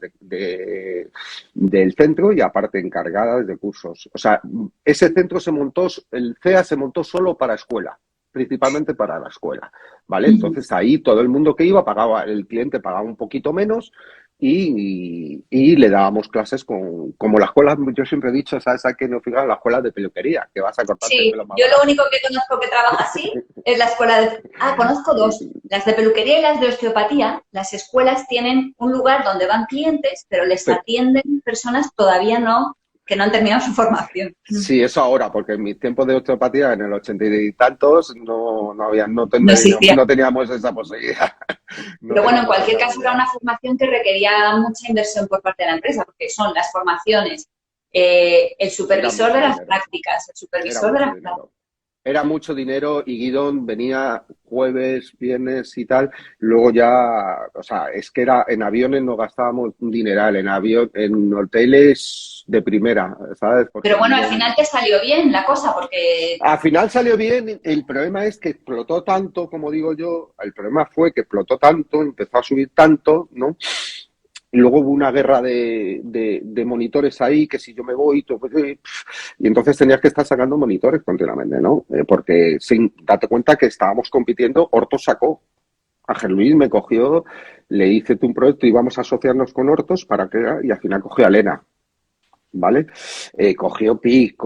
del centro y aparte encargadas de cursos. O sea, ese centro se montó, el CEA se montó solo para escuela, principalmente para la escuela, ¿vale? Ujú. Entonces ahí todo el mundo que iba pagaba, el cliente pagaba un poquito menos y le dábamos clases como la escuela, yo siempre he dicho, ¿sabes a qué nos fijamos? La escuela de peluquería, que vas a cortarte el Sí, pelo más yo lo barato. único que conozco que trabaja así es la escuela de... Ah, conozco dos, las de peluquería y las de osteopatía. Las escuelas tienen un lugar donde van clientes, pero les Pero, atienden personas todavía no, que no han terminado su formación. sí, eso ahora, porque en mis tiempos de osteopatía, en el 80 y tantos, no había, No existía. no teníamos esa posibilidad. No Pero bueno, en teníamos cualquier esa caso era posibilidad. una formación que requería mucha inversión por parte de la empresa, porque son las formaciones, el Era supervisor mucho de las dinero, prácticas, el era supervisor de mucho las prácticas. dinero. Era mucho dinero y Guidón venía jueves, viernes y tal. Luego ya, o sea, es que era en aviones no gastábamos un dineral, en avión, en hoteles de primera, ¿sabes? Porque Pero bueno, al Guidón. final te salió bien la cosa, porque Al final salió bien, el problema es que explotó tanto, como digo yo, el problema fue que explotó tanto, empezó a subir tanto, ¿no? Y luego hubo una guerra de monitores ahí, que si yo me voy, y entonces tenías que estar sacando monitores continuamente, ¿no? Porque sin date cuenta que estábamos compitiendo, Hortos sacó, Ángel Luis me cogió, le hice tú un proyecto y íbamos a asociarnos con Hortos para que, y al final cogió a Elena, ¿vale? Cogió PIC,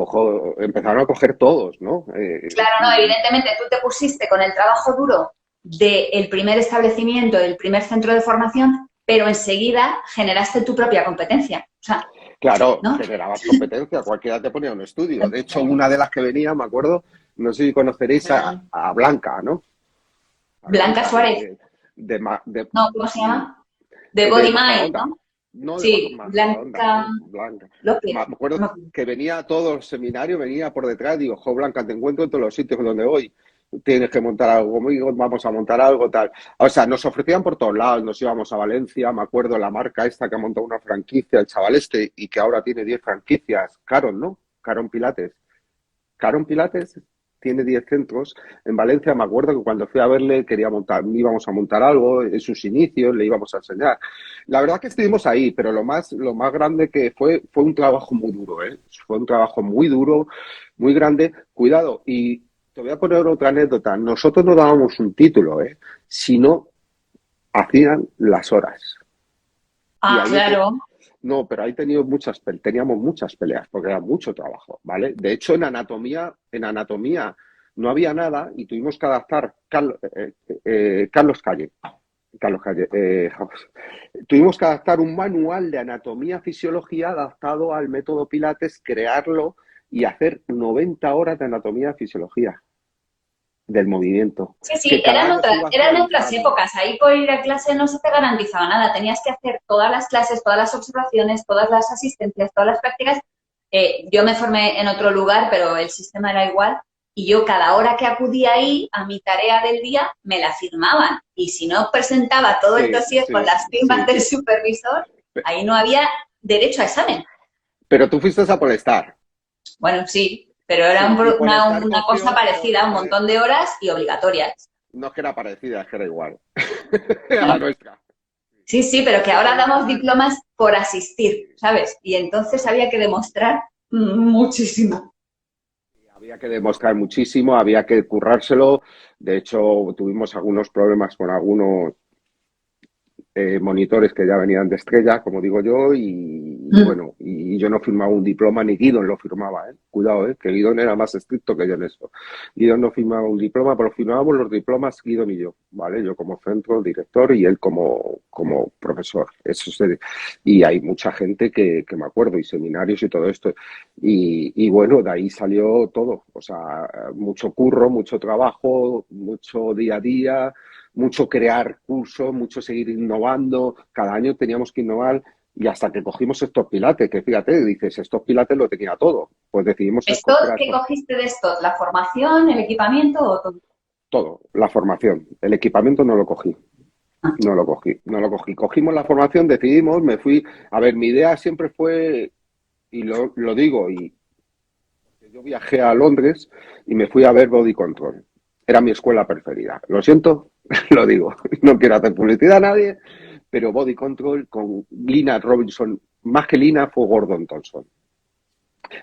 empezaron a coger todos, ¿no? claro, no, evidentemente tú te pusiste con el trabajo duro del primer establecimiento, del primer centro de formación, pero enseguida generaste tu propia competencia. O sea, Claro, ¿no? generabas competencia, cualquiera te ponía un estudio. De hecho, una de las que venía, me acuerdo, no sé si conoceréis a Blanca, ¿no? A Blanca Blanca Suárez, no, ¿cómo se llama? De de Body Mind, Majadahonda. ¿no? No de Sí, Majadahonda, Blanca no, Blanca. López. Me acuerdo No. que venía a todo el seminario, venía por detrás, digo, jo, Blanca, te encuentro en todos los sitios donde voy. Tienes que montar algo conmigo, vamos a montar algo, tal. O sea, nos ofrecían por todos lados, nos íbamos a Valencia, me acuerdo la marca esta que ha montado una franquicia, el chaval este, y que ahora tiene 10 franquicias, Caron, ¿no? Caron Pilates. Caron Pilates tiene 10 centros. En Valencia me acuerdo que cuando fui a verle quería montar, íbamos a montar algo en sus inicios, le íbamos a enseñar. La verdad que estuvimos ahí, pero lo más grande que fue un trabajo muy duro, ¿eh? Fue un trabajo muy duro, muy grande. Cuidado, y te voy a poner otra anécdota. Nosotros no dábamos un título, ¿eh? Sino hacían las horas. Y Ah, ahí claro. no, pero ahí teníamos muchas peleas porque era mucho trabajo, ¿vale? De hecho, en anatomía no había nada y tuvimos que adaptar Carlos Calle. Carlos Calle, tuvimos que adaptar un manual de anatomía fisiología adaptado al método Pilates, crearlo y hacer 90 horas de anatomía fisiología del movimiento, Sí, sí, que cada año se iba eran otras actualizando. épocas. Ahí por ir a clase no se te garantizaba nada. Tenías que hacer todas las clases, todas las observaciones, todas las asistencias, todas las prácticas. Yo me formé en otro lugar, pero el sistema era igual. Y yo cada hora que acudía ahí a mi tarea del día me la firmaban. Y si no presentaba todo el Sí, dossier con sí, las firmas sí. del supervisor, ahí no había derecho a examen. Pero tú fuiste a Polestar. Bueno, sí, pero era Sí, y Polestar una cosa cogió, parecida, un montón de horas y obligatorias. no es que era parecida, es que era igual a la nuestra. Sí, sí, pero que Y ahora damos Polestar, diplomas por asistir, ¿sabes? Y entonces había que demostrar muchísimo. había que demostrar muchísimo, había que currárselo. De hecho, tuvimos algunos problemas con algunos monitores que ya venían de estrella, como digo yo, y Mm. bueno, y yo no firmaba un diploma, ni Guidon lo firmaba, ¿eh? Cuidado, que Guidon era más estricto que yo en eso. Guidon no firmaba un diploma, pero firmábamos los diplomas Guidon y yo, ¿vale? Yo como centro director y él como profesor. Y hay mucha gente que me acuerdo, y seminarios y todo esto. Y bueno, de ahí salió todo, o sea, mucho curro, mucho trabajo, mucho día a día, mucho crear cursos, mucho seguir innovando. Cada año teníamos que innovar y hasta que cogimos estos pilates, que fíjate, dices, estos pilates lo tenía todo. Pues decidimos ¿Esto coger a qué estos, cogiste de esto? ¿La formación, el equipamiento o todo? todo, la formación. El equipamiento no lo cogí. Ah, No lo cogí, no lo cogí. Cogimos la formación, decidimos, me fui. A ver, mi idea siempre fue y lo digo, y yo viajé a Londres y me fui a ver Body Control. Era mi escuela preferida. Lo siento, lo digo. No quiero hacer publicidad a nadie, pero Body Control con Lina Robinson, más que Lina, fue Gordon Thompson.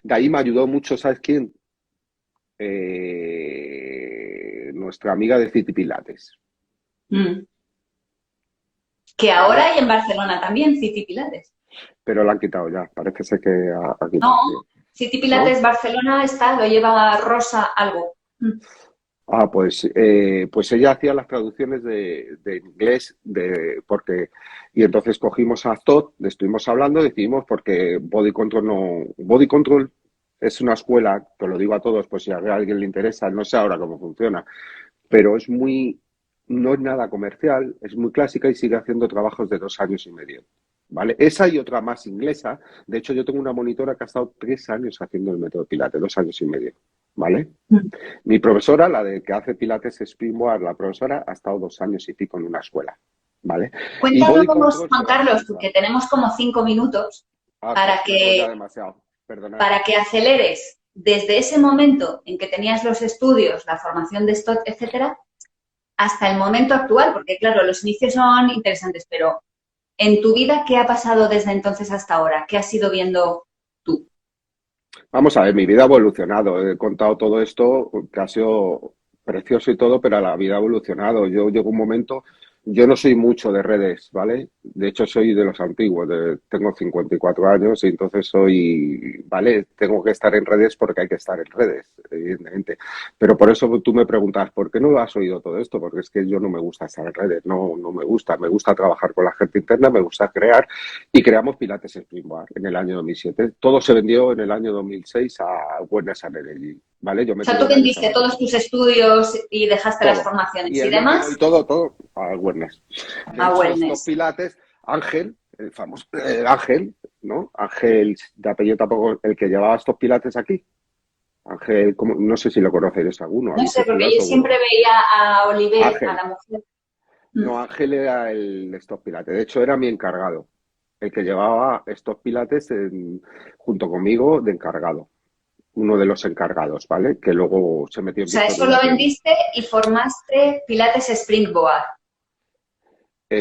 De ahí me ayudó mucho, ¿sabes quién? Nuestra amiga de City Pilates. Mm. Que ahora ¿Vale? hay en Barcelona también City Pilates. Pero la han quitado ya. Parece ser que ha No, quitado, sí. City ¿No? Pilates Barcelona está, lo lleva Rosa algo. Mm. Ah, pues ella hacía las traducciones de inglés, y entonces cogimos a Todd, le estuvimos hablando, decidimos porque Body Control no, Body Control es una escuela, te lo digo a todos, pues si a alguien le interesa, no sé ahora cómo funciona, pero no es nada comercial, es muy clásica y sigue haciendo trabajos de 2 años y medio. ¿Vale? Esa y otra más inglesa. De hecho, yo tengo una monitora que ha estado 3 años haciendo el método Pilates, 2 años y medio. ¿Vale? Mm. Mi profesora, la de que hace Pilates Springboard, la profesora, ha estado 2 años y pico en una escuela, ¿vale? Y Cuéntanos, Body Control Juan se Carlos, basa. porque tenemos como 5 minutos Se para me enrolla que, demasiado, perdonad. para que aceleres desde ese momento en que tenías los estudios, la formación de STOT, etcétera, hasta el momento actual, porque claro, los inicios son interesantes, pero en tu vida, ¿qué ha pasado desde entonces hasta ahora? ¿Qué has ido viendo tú? Vamos a ver, mi vida ha evolucionado. He contado todo esto que ha sido precioso y todo, pero la vida ha evolucionado. Yo llego un momento, yo no soy mucho de redes, ¿vale? De hecho, soy de los antiguos, tengo 54 años y entonces ¿vale? Tengo que estar en redes porque hay que estar en redes, evidentemente. Pero por eso tú me preguntas, ¿por qué no has oído todo esto? Porque es que yo no me gusta estar en redes, no me gusta. Me gusta trabajar con la gente interna, me gusta crear y creamos Pilates Springboard en el año 2007. Todo se vendió en el año 2006 a Wellness and Energy, ¿vale? Yo O me sea, tiré tú un año vendiste sabático. todos tus estudios y dejaste las Todo. Y formaciones y el método y demás todo a Wellness. De a hecho, estos Wellness. Pilates, Ángel, el famoso Ángel, ¿no? Ángel, de apellido tampoco, el que llevaba estos Pilates aquí. Ángel, no sé si lo conocéis alguno, No habéis sé, porque estudiado yo siempre seguro. veía a Oliver, a Ángel. la mujer. Mm. No, Ángel era el de estos Pilates. De hecho, era mi encargado. El que llevaba estos Pilates junto conmigo de encargado. Uno de los encargados, ¿vale? Que luego se metió O en sea, eso Victoria lo Play. vendiste y formaste Pilates Springboard.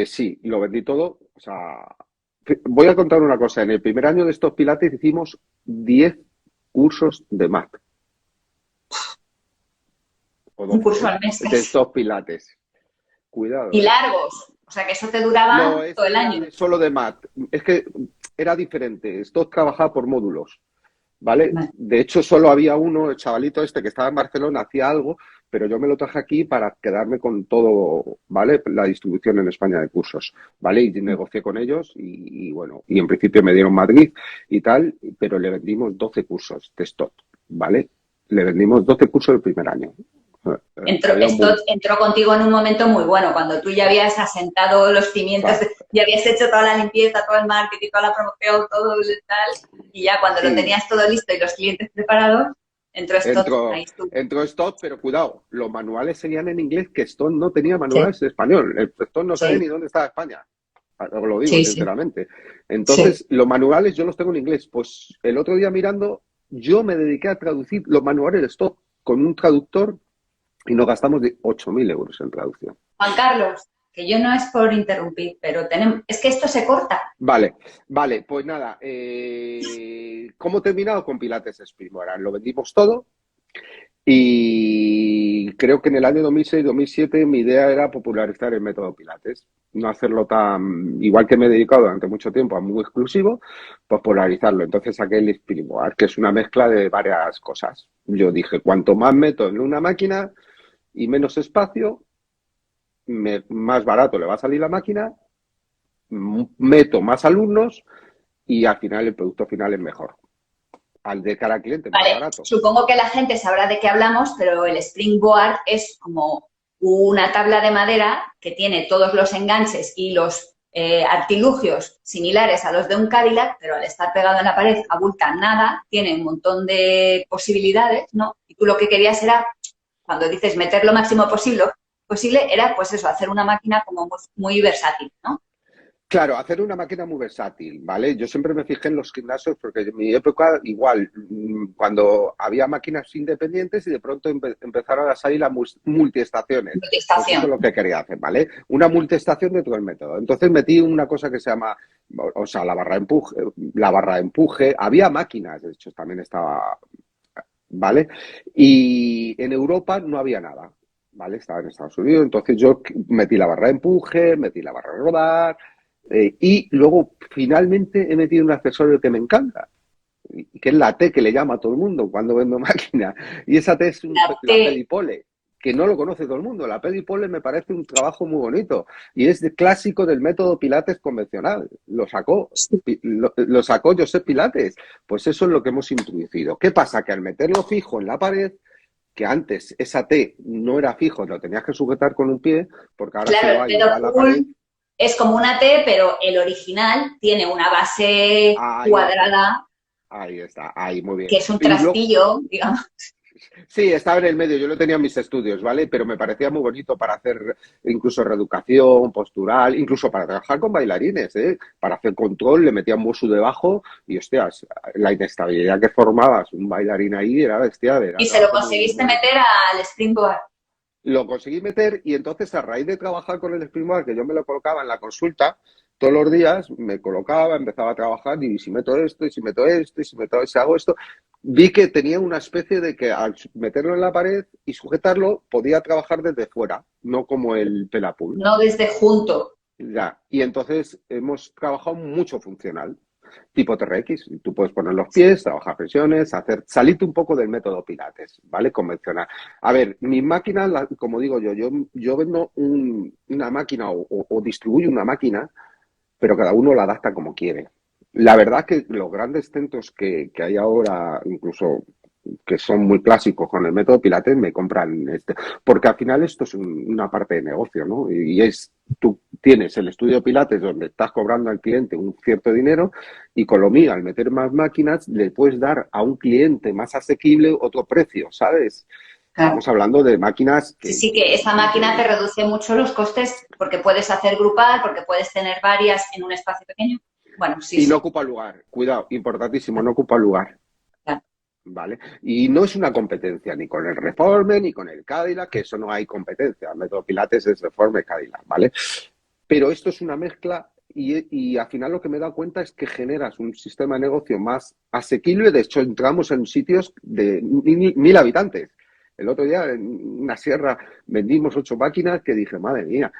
Sí, lo vendí todo. O sea, voy a contar una cosa. En el primer año de estos Pilates hicimos 10 cursos de MAT, o Un 12, curso ¿eh? al mes De casi. estos Pilates. Y Cuidado, ¿eh? largos. O sea, que eso te No, duraba todo ese el era año. de solo de MAT. Es que era diferente. Esto trabajaba por módulos. ¿Vale? Vale. De hecho, solo había uno, el chavalito este que estaba en Barcelona, hacía algo, pero yo me lo traje aquí para quedarme con todo, ¿vale? La distribución en España de cursos, ¿vale? Y negocié con ellos bueno, y en principio me dieron Madrid y tal, pero le vendimos 12 cursos de stock, ¿vale? Le vendimos 12 cursos el primer año. Había un Esto boom. entró contigo en un momento muy bueno, cuando tú ya habías asentado los cimientos, Claro. ya habías hecho toda la limpieza, todo el marketing, toda la promoción, todo el tal, y ya cuando lo Sí, tenías todo listo y los clientes preparados, entró esto, entró, ahí estuvo. entró Stock, pero cuidado, los manuales seguían en inglés, que Stock no tenía Sí, manuales en español. El Stock no sabe sí, ni dónde estaba España. Os lo digo sí, sí, sinceramente. sí. Entonces, los manuales yo los tengo en inglés. Pues el otro día mirando, yo me dediqué a traducir los manuales de Stock con un traductor y nos gastamos de 8.000 euros en traducción. Juan Carlos, que yo no es por interrumpir, pero tenemos, es que esto se corta. Vale, vale, pues nada. ¿Cómo he terminado con Pilates Springboard? Lo vendimos todo. Y creo que en el año 2006-2007 mi idea era popularizar el método Pilates, no hacerlo tan, igual que me he dedicado durante mucho tiempo a muy exclusivo, popularizarlo. Entonces saqué el Springboard, que es una mezcla de varias cosas. Yo dije, cuanto más meto en una máquina y menos espacio, más barato le va a salir la máquina, meto más alumnos y al final el producto final es mejor. Al de cara al cliente, más Vale, barato. supongo que la gente sabrá de qué hablamos, pero el springboard es como una tabla de madera que tiene todos los enganches y los artilugios similares a los de un Cadillac, pero al estar pegado en la pared abulta nada, tiene un montón de posibilidades, ¿no? Y tú lo que querías era, cuando dices meter lo máximo posible era pues eso, hacer una máquina como muy, muy versátil, ¿no? Claro, hacer una máquina muy versátil, ¿vale? Yo siempre me fijé en los gimnasios porque en mi época, igual, cuando había máquinas independientes y de pronto empezaron a salir las multiestaciones, pues eso es Multiestación. lo que quería hacer, ¿vale? Una multiestación dentro del método. Entonces metí una cosa que se llama, o sea, la barra de empuje, había máquinas, de hecho, también estaba, ¿vale? Y en Europa no había nada, ¿vale? Estaba en Estados Unidos, entonces yo metí la barra de empuje, metí la barra de rodar, y luego finalmente he metido un accesorio que me encanta, y que es la T que le llama a todo el mundo cuando vendo máquina. Y esa T es La la T. pedipole, que no lo conoce todo el mundo. La pedipole me parece un trabajo muy bonito y es clásico del método Pilates convencional. Lo sacó Josep Pilates. Pues eso es lo que hemos introducido. ¿Qué pasa? Que al meterlo fijo en la pared, que antes esa T no era fijo, lo tenías que sujetar con un pie, porque ahora si Claro, lo el hay y va dedo a la pared, pull es como una T, pero el original tiene una base ahí está, cuadrada, ahí está, ahí muy bien. que es un Y luego, trastillo, digamos. sí, estaba en el medio, yo lo tenía en mis estudios, ¿vale? Pero me parecía muy bonito para hacer incluso reeducación postural, incluso para trabajar con bailarines, ¿eh? Para hacer control, le metían bosu debajo y, hostias, la inestabilidad que formabas un bailarín ahí era bestia, era Y se lo trabajo muy, conseguiste muy bonito. meter al springboard. Lo conseguí meter y entonces a raíz de trabajar con el Springboard, que yo me lo colocaba en la consulta, todos los días me colocaba, empezaba a trabajar y si meto esto, y si meto esto, y si meto, si hago esto, vi que tenía una especie de que al meterlo en la pared y sujetarlo podía trabajar desde fuera, no como el pelapul. No desde junto. Ya. Y entonces hemos trabajado mucho funcional, tipo TRX. Tú puedes poner los pies, trabajar flexiones, salirte un poco del método Pilates, ¿vale? Convencional. A ver, mis máquinas, como digo yo vendo una máquina o distribuyo una máquina, pero cada uno la adapta como quiere. La verdad que los grandes centros que hay ahora, incluso que son muy clásicos con el método Pilates, me compran este. Porque al final esto es una parte de negocio, ¿no? Y es, tú tienes el estudio Pilates donde estás cobrando al cliente un cierto dinero y con lo mío, al meter más máquinas, le puedes dar a un cliente más asequible otro precio, ¿sabes? Claro. Estamos hablando de máquinas Sí, sí, que esa máquina te que reduce mucho los costes porque puedes hacer grupal, porque puedes tener varias en un espacio pequeño. Bueno, sí, y no sí. ocupa lugar. Cuidado, importantísimo, no ocupa lugar. Claro. ¿Vale? Y no es una competencia ni con el Reformer ni con el Cadillac, que eso no hay competencia. El método Pilates es Reformer Cadillac, ¿vale? Pero esto es una mezcla y al final lo que me he dado cuenta es que generas un sistema de negocio más asequible. De hecho, entramos en sitios de 1.000 habitantes. El otro día en una sierra vendimos 8 máquinas que dije, madre mía,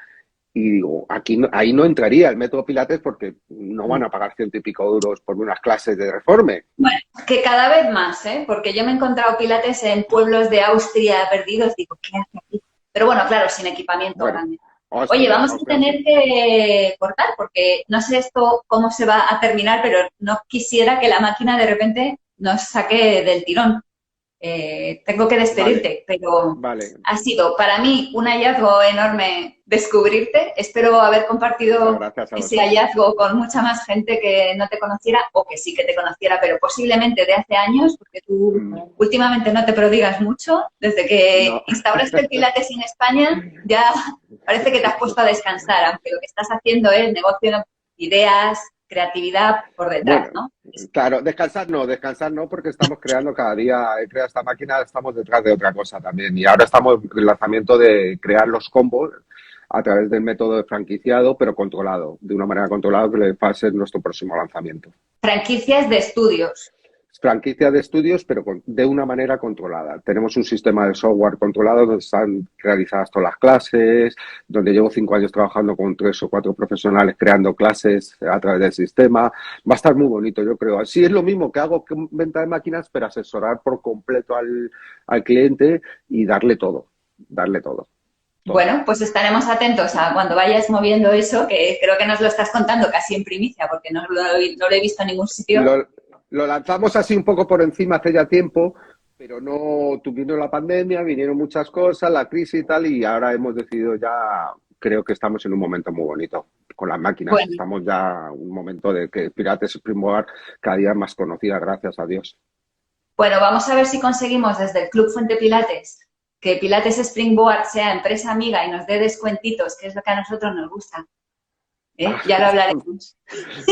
y digo, ahí no entraría el método Pilates porque no van a pagar ciento y pico euros por unas clases de reforme. Bueno, que cada vez más, ¿eh? Porque yo me he encontrado pilates en pueblos de Austria perdidos, digo, ¿qué hace aquí? Pero bueno, claro, sin equipamiento Bueno, grande. Oye, Austria, vamos a Austria tener sí. que cortar porque no sé esto cómo se va a terminar, pero no quisiera que la máquina de repente nos saque del tirón. Tengo que Vale, despedirte, pero vale. ha sido para mí un hallazgo enorme descubrirte. Espero haber Muchas compartido gracias a ese vosotros. hallazgo con mucha más gente que no te conociera o que sí que te conociera, pero posiblemente de hace años, porque tú Mm, últimamente no te prodigas mucho. Desde que no. instauraste el Pilates en España, ya parece que te has puesto a descansar, aunque lo que estás haciendo es negocio, ideas, creatividad por detrás, Bueno, ¿no? claro, descansar no, porque estamos creando cada día, he creado esta máquina, estamos detrás de otra cosa también. Y ahora estamos en el lanzamiento de crear los combos a través del método de franquiciado, pero controlado, de una manera controlada que va a ser nuestro próximo lanzamiento. Franquicias de estudios. Franquicia de estudios, pero de una manera controlada. Tenemos un sistema de software controlado donde están realizadas todas las clases, donde llevo 5 años trabajando con 3 o 4 profesionales creando clases a través del sistema. Va a estar muy bonito, yo creo. Así es lo mismo que hago con venta de máquinas, pero asesorar por completo al cliente y darle todo, darle todo, todo. Bueno, pues estaremos atentos a cuando vayas moviendo eso, que creo que nos lo estás contando casi en primicia, porque no lo he visto en ningún sitio. Lo, lo lanzamos así un poco por encima hace ya tiempo, pero no tuvieron la pandemia, vinieron muchas cosas, la crisis y tal, y ahora hemos decidido ya, creo que estamos en un momento muy bonito con las máquinas. Bueno, Estamos ya en un momento de que Pilates Springboard cada día es más conocida, gracias a Dios. bueno, vamos a ver si conseguimos desde el Club Fuente Pilates que Pilates Springboard sea empresa amiga y nos dé descuentitos, que es lo que a nosotros nos gusta. Ya lo hablaremos.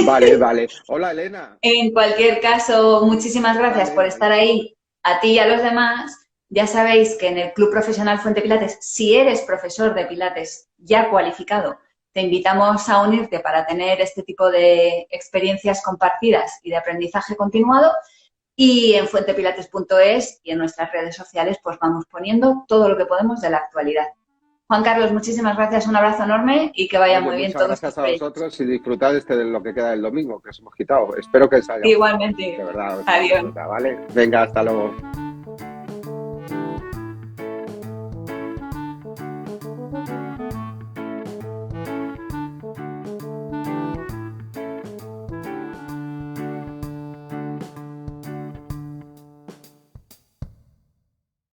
Vale, vale. Hola, Elena. En cualquier caso, muchísimas gracias por Vale, estar ahí, a ti y a los demás. Ya sabéis que en el Club Profesional Fuente Pilates, si eres profesor de Pilates ya cualificado, te invitamos a unirte para tener este tipo de experiencias compartidas y de aprendizaje continuado. Y en fuentepilates.es y en nuestras redes sociales pues vamos poniendo todo lo que podemos de la actualidad. Juan Carlos, muchísimas gracias, un abrazo enorme y que vaya oye, muy bien muchas todos tus gracias a proyectos. vosotros y disfrutad de lo que queda del domingo que os hemos quitado. Espero que os haya gustado. Igualmente. De verdad, os Adiós. disfruta, ¿vale? Venga, hasta luego.